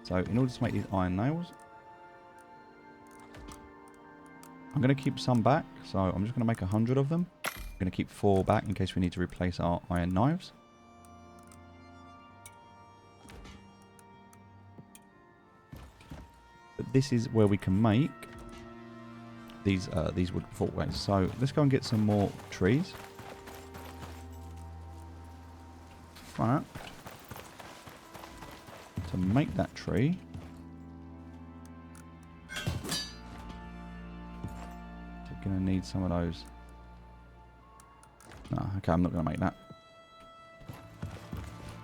So in order to make these iron nails, I'm going to keep some back. So I'm just going to make 100 of them. I'm going to keep 4 back in case we need to replace our iron knives. But this is where we can make these wooden footways. So let's go and get some more trees. In fact, to make that tree, we're going to need some of those. No, okay, I'm not going to make that.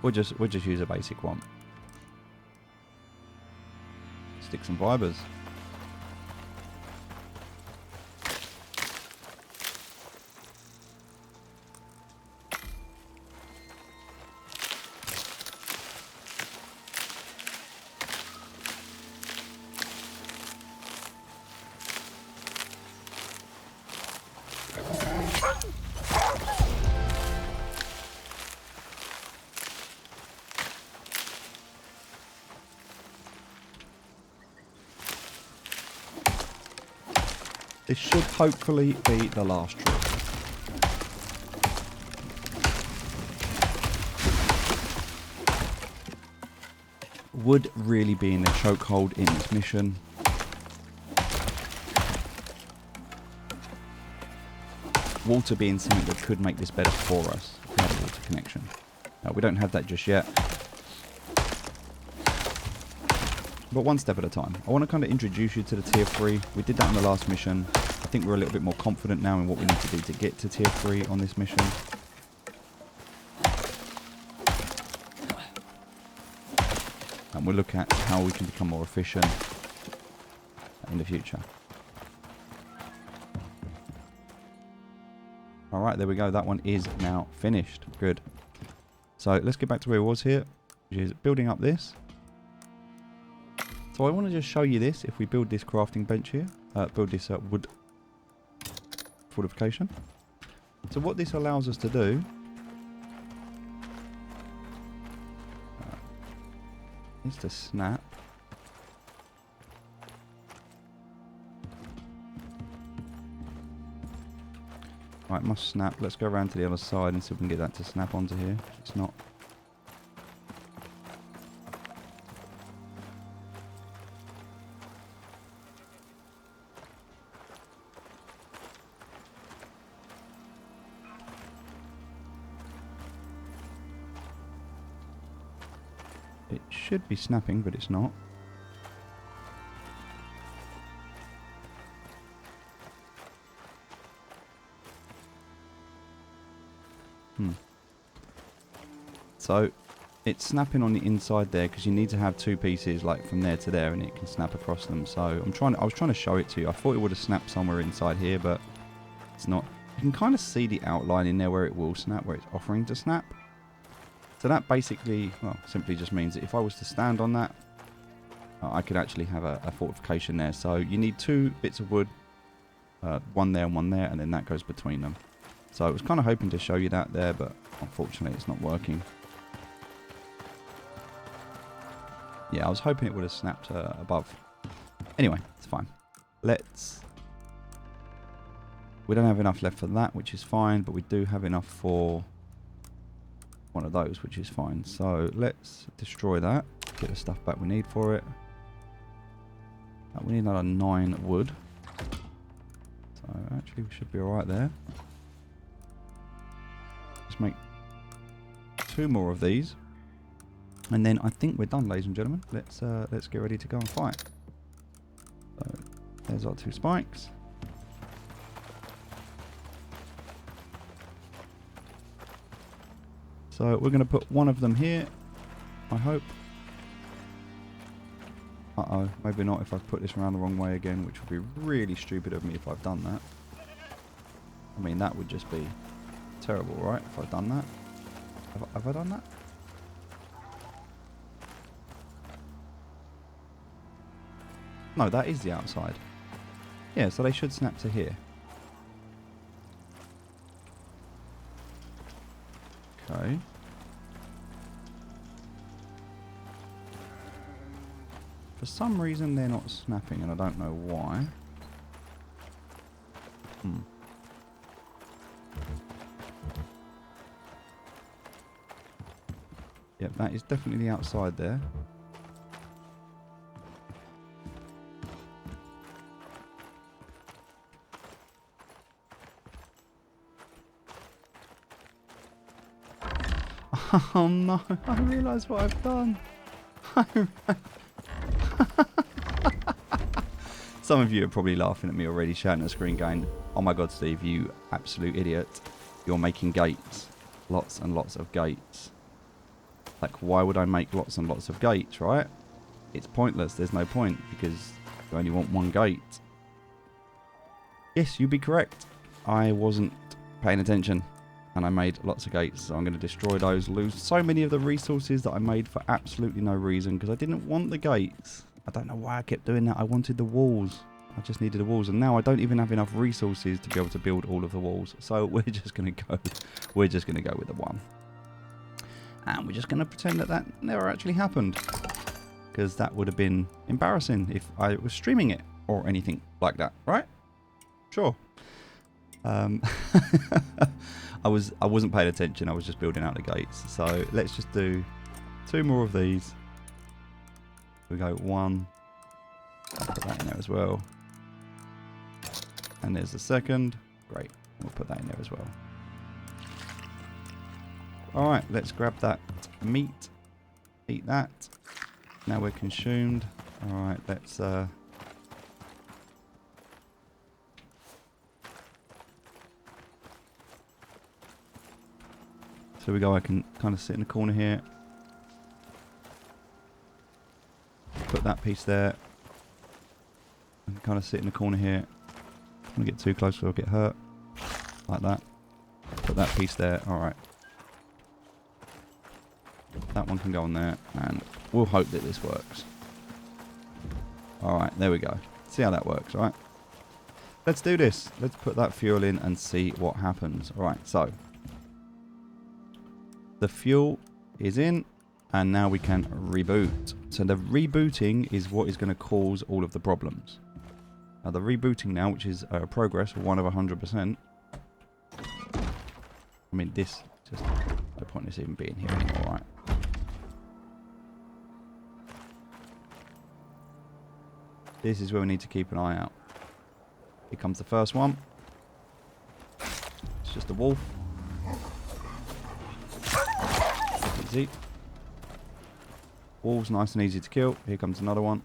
We'll just use a basic one. Sticks and fibers. This should hopefully be the last trip. Wood really being the chokehold in this mission. Water being something that could make this better for us. If we had a water connection. We don't have that just yet. But one step at a time. I want to kind of introduce you to the tier 3. We did that in the last mission. I think we're a little bit more confident now in what we need to do to get to tier 3 on this mission. And we'll look at how we can become more efficient in the future. Alright, there we go. That one is now finished. Good. So let's get back to where it was here, which is building up this. So I want to just show you this. If we build this crafting bench here, build this wood fortification. So what this allows us to do is to snap. Right, must snap. Let's go around to the other side and see if we can get that to snap onto here. It's not. It should be snapping, but it's not. So it's snapping on the inside there because you need to have 2 pieces like from there to there and it can snap across them. So I was trying to show it to you. I thought it would have snapped somewhere inside here, but it's not. You can kind of see the outline in there where it will snap, where it's offering to snap. So that basically, well, simply just means that if I was to stand on that, I could actually have a fortification there. So you need 2 bits of wood, one there, and then that goes between them. So I was kind of hoping to show you that there, but unfortunately it's not working. Yeah, I was hoping it would have snapped above. Anyway, it's fine. We don't have enough left for that, which is fine, but we do have enough for one of those, which is fine. So let's destroy that, get the stuff back we need for it. We need another 9 wood. So actually we should be alright there. Let's make 2 more of these. And then I think we're done, ladies and gentlemen. Let's get ready to go and fight. So there's our 2 spikes. So we're going to put one of them here, I hope. Uh-oh, maybe not if I've put this around the wrong way again, which would be really stupid of me if I've done that. I mean, that would just be terrible, right, if I've done that. Have I done that? No, that is the outside. Yeah, so they should snap to here. Okay. For some reason they're not snapping and I don't know why. Yep, that is definitely the outside there. Oh no, I realise what I've done. Some of you are probably laughing at me already, shouting at the screen going, oh my god, Steve, you absolute idiot. You're making gates. Lots and lots of gates. Like, why would I make lots and lots of gates, right? It's pointless. There's no point because you only want one gate. Yes, you'd be correct. I wasn't paying attention. And I made lots of gates, so I'm going to destroy those, lose so many of the resources that I made for absolutely no reason, because I didn't want the gates. I don't know why I kept doing that. I wanted the walls. I just needed the walls, and now I don't even have enough resources to be able to build all of the walls. So we're just going to go with the one. And we're just going to pretend that that never actually happened, because that would have been embarrassing if I was streaming it or anything like that, right? Sure. I wasn't paying attention. I was just building out the gates. So let's just do 2 more of these. We go 1. I'll put that in there as well. And there's the second. Great. We'll put that in there as well. All right. Let's grab that meat. Eat that. Now we're consumed. All right. Let's. So we go, I can kind of sit in the corner here. Put that piece there. And kind of sit in the corner here. Don't want to get too close or I'll get hurt. Like that. Put that piece there. Alright. That one can go on there. And we'll hope that this works. Alright, there we go. See how that works, right? Let's do this. Let's put that fuel in and see what happens. Alright, so. The fuel is in, and now we can reboot. So the rebooting is what is going to cause all of the problems. Now the rebooting now, which is progress, 1 of 100%. I mean, this just no point in this even being here anymore, right? This is where we need to keep an eye out. Here comes the first one. It's just a wolf. Easy. Wolves, nice and easy to kill. Here comes another one.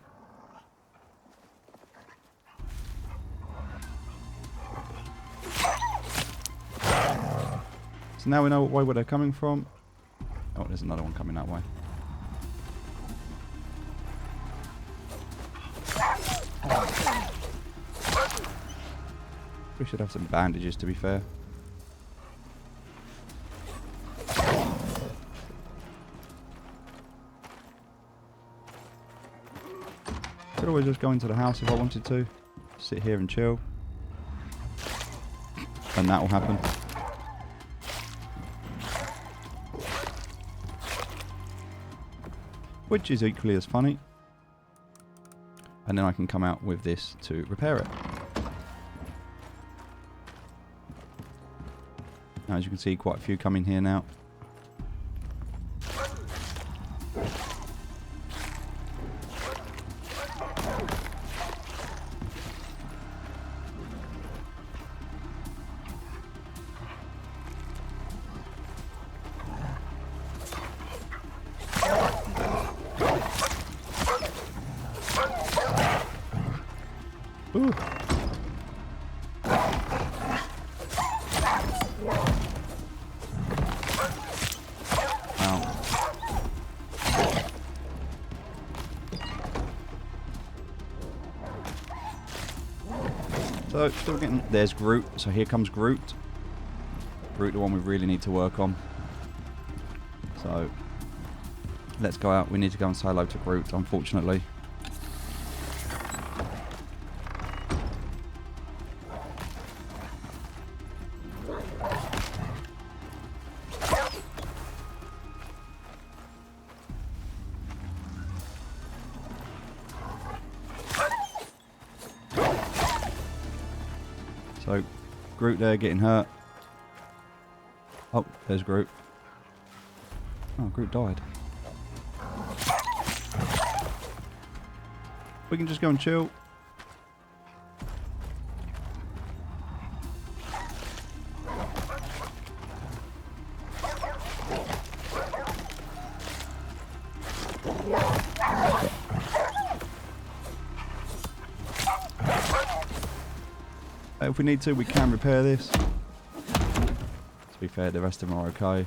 So now we know what way they're coming from. Oh, there's another one coming that way. We should have some bandages, to be fair. Could always just go into the house if I wanted to. Sit here and chill. And that will happen. Which is equally as funny. And then I can come out with this to repair it. Now, as you can see, quite a few coming here now. Ooh. Ow. So, still getting... There's Groot. So here comes Groot. Groot, the one we really need to work on. So, let's go out. We need to go and say hello to Groot, unfortunately. So, Groot there getting hurt. Oh, there's Groot. Oh, Groot died. We can just go and chill. If we need to, we can repair this. To be fair, the rest of them are okay.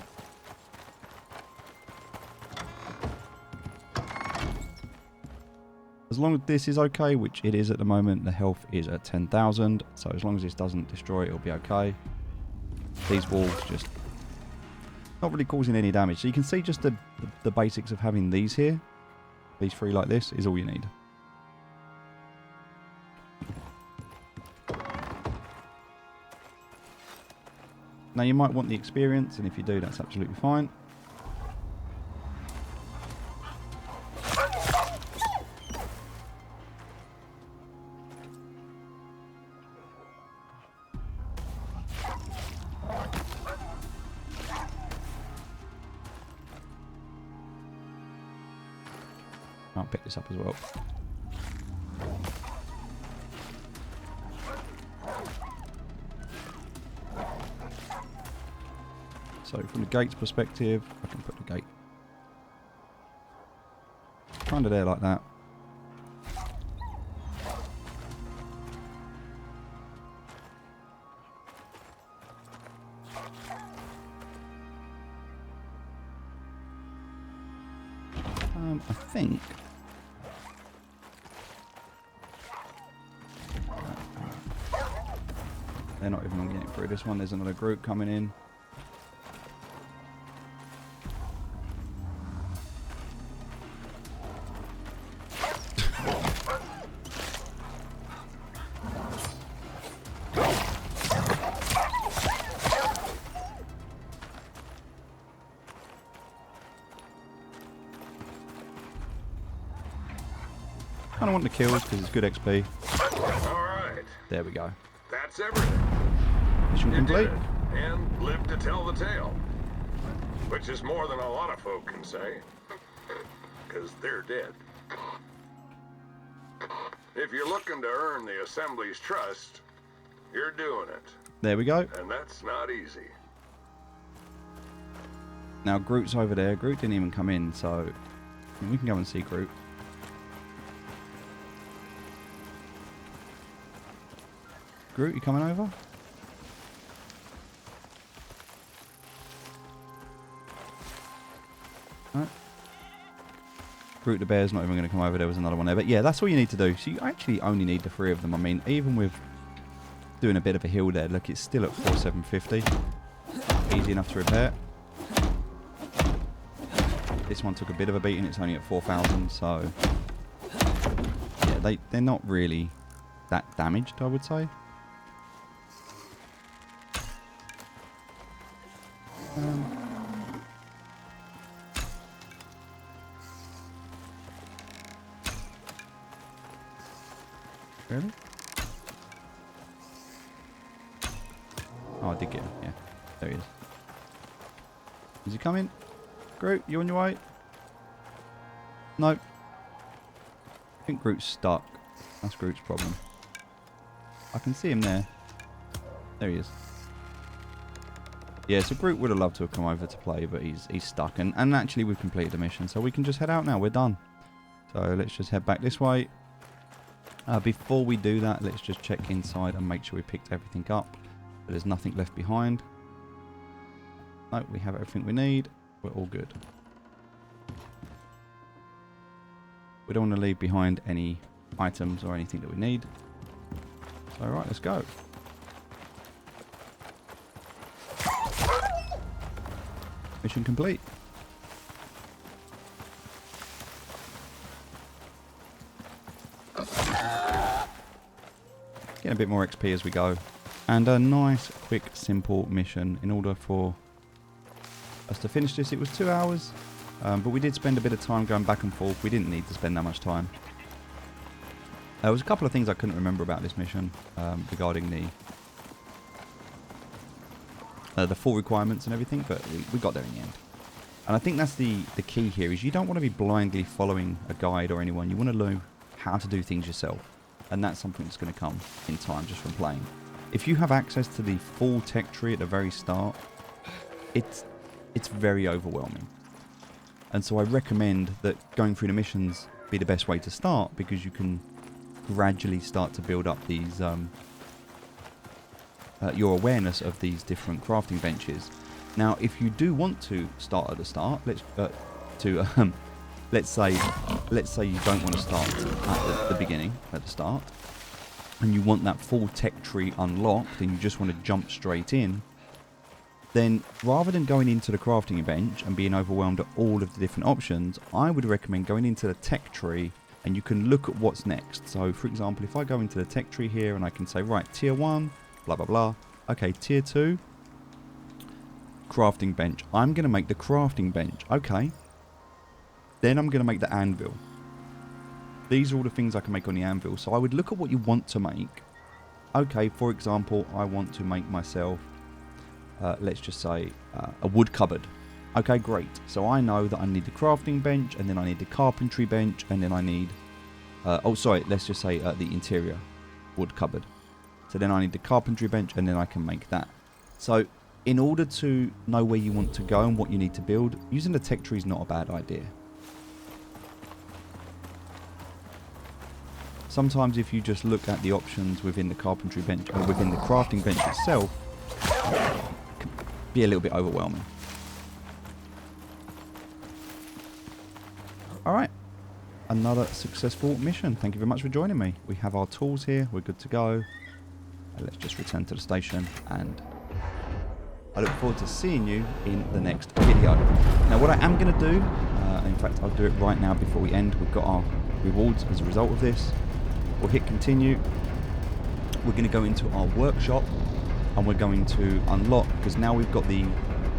As long as this is okay, which it is at the moment, the health is at 10,000. So as long as this doesn't destroy it, it'll be okay. These walls just not really causing any damage. So you can see just the basics of having these here. These three like this is all you need. Now you might want the experience, and if you do, that's absolutely fine. I'll pick this up as well. So from the gate's perspective, I can put the gate kind of there like that. I think they're not even getting through this one. There's another group coming in. I don't want the kills because it's good XP. Alright. There we go. That's everything. Mission You complete. did it, and lived to tell the tale. Which is more than a lot of folk can say. Because they're dead. If you're looking to earn the Assembly's trust, you're doing it. There we go. And that's not easy. Now Groot's over there. Groot didn't even come in, so we can go and see Groot. Groot, you coming over? No. Groot the bear's not even going to come over. There was another one there. But yeah, that's all you need to do. So you actually only need the three of them. I mean, even with doing a bit of a heal there, look, it's still at 4,750. Easy enough to repair. This one took a bit of a beating. It's only at 4,000. So yeah, they're not really that damaged, I would say. Really? Oh, I did get him. Yeah, there he is. Is he coming? Groot, you on your way? Nope. I think Groot's stuck. That's Groot's problem. I can see him there. There he is. Yeah, so Groot would have loved to have come over to play, but he's stuck. And actually, we've completed the mission, so we can just head out now. We're done. So let's just head back this way. Before we do that, let's just check inside and make sure we picked everything up. There's nothing left behind. No, we have everything we need. We're all good. We don't want to leave behind any items or anything that we need. So, alright, let's go. Mission complete. Getting a bit more XP as we go. And a nice, quick, simple mission. In order for us to finish this, it was 2 hours. But we did spend a bit of time going back and forth. We didn't need to spend that much time. There was a couple of things I couldn't remember about this mission regarding the full requirements and everything, but we got there in the end. And I think that's the key here, is you don't want to be blindly following a guide or anyone. You want to know how to do things yourself. And that's something that's going to come in time just from playing. If you have access to the full tech tree at the very start, it's very overwhelming. And so I recommend that going through the missions be the best way to start, because you can gradually start to build up these your awareness of these different crafting benches. Now, if you do want to start at the start, let's say you don't want to start at the beginning, at the start, and you want that full tech tree unlocked, and you just want to jump straight in, then rather than going into the crafting bench and being overwhelmed at all of the different options, I would recommend going into the tech tree, and you can look at what's next. So, for example, if I go into the tech tree here and I can say, right, tier 1, blah, blah, blah. Okay, tier 2, crafting bench. I'm going to make the crafting bench. Okay. Then I'm going to make the anvil. These are all the things I can make on the anvil. So I would look at what you want to make. Okay, for example, I want to make myself, let's just say, a wood cupboard. Okay, great. So I know that I need the crafting bench, and then I need the carpentry bench, and then I need... let's just say the interior wood cupboard. So then I need the carpentry bench, and then I can make that. So in order to know where you want to go and what you need to build, using the tech tree is not a bad idea. Sometimes if you just look at the options within the carpentry bench or within the crafting bench itself, it can be a little bit overwhelming. Alright, another successful mission. Thank you very much for joining me. We have our tools here, we're good to go. Let's just return to the station, and I look forward to seeing you in the next video. Now what I am going to do, in fact I'll do it right now before we end. We've got our rewards as a result of this. We'll hit continue. We're going to go into our workshop, and we're going to unlock, because now we've got the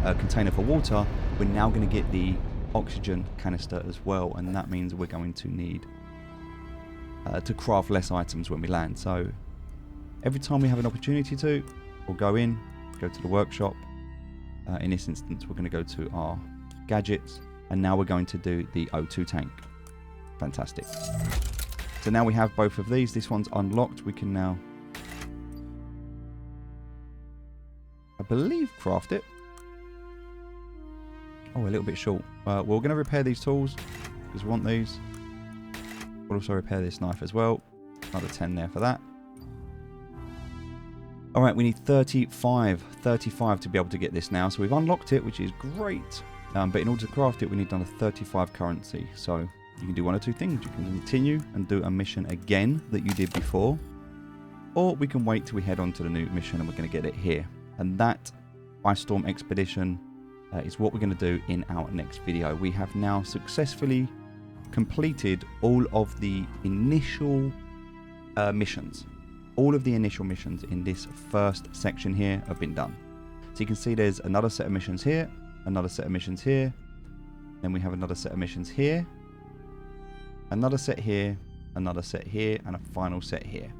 container for water, we're now going to get the oxygen canister as well, and that means we're going to need to craft less items when we land. So every time we have an opportunity to, we'll go in, go to the workshop. In this instance, we're going to go to our gadgets, and now we're going to do the O2 tank. Fantastic. So now we have both of these. This one's unlocked. We can now, I believe, craft it. Oh, a little bit short. We're going to repair these tools because we want these. We'll also repair this knife as well. Another 10 there for that. Alright, we need 35 to be able to get this now. So we've unlocked it, which is great. But in order to craft it, we need another 35 currency. So you can do one or two things. You can continue and do a mission again that you did before. Or we can wait till we head on to the new mission, and we're going to get it here. And that Ice Storm Expedition is what we're going to do in our next video. We have now successfully completed all of the initial missions. All of the initial missions in this first section here have been done. So you can see there's another set of missions here, another set of missions here, then we have another set of missions here, another set here, another set here, and a final set here.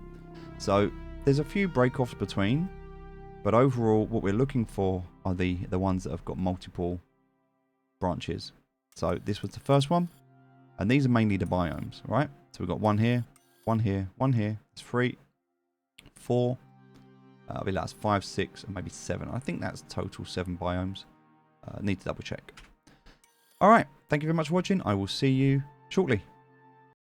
So there's a few break-offs between, but overall what we're looking for are the ones that have got multiple branches. So this was the first one, and these are mainly the biomes, right? So we've got one here, one here, one here. It's 3, 4, I believe that's 5, 6, and maybe 7. I think that's total 7 biomes. Need to double check. Alright, thank you very much for watching. I will see you shortly.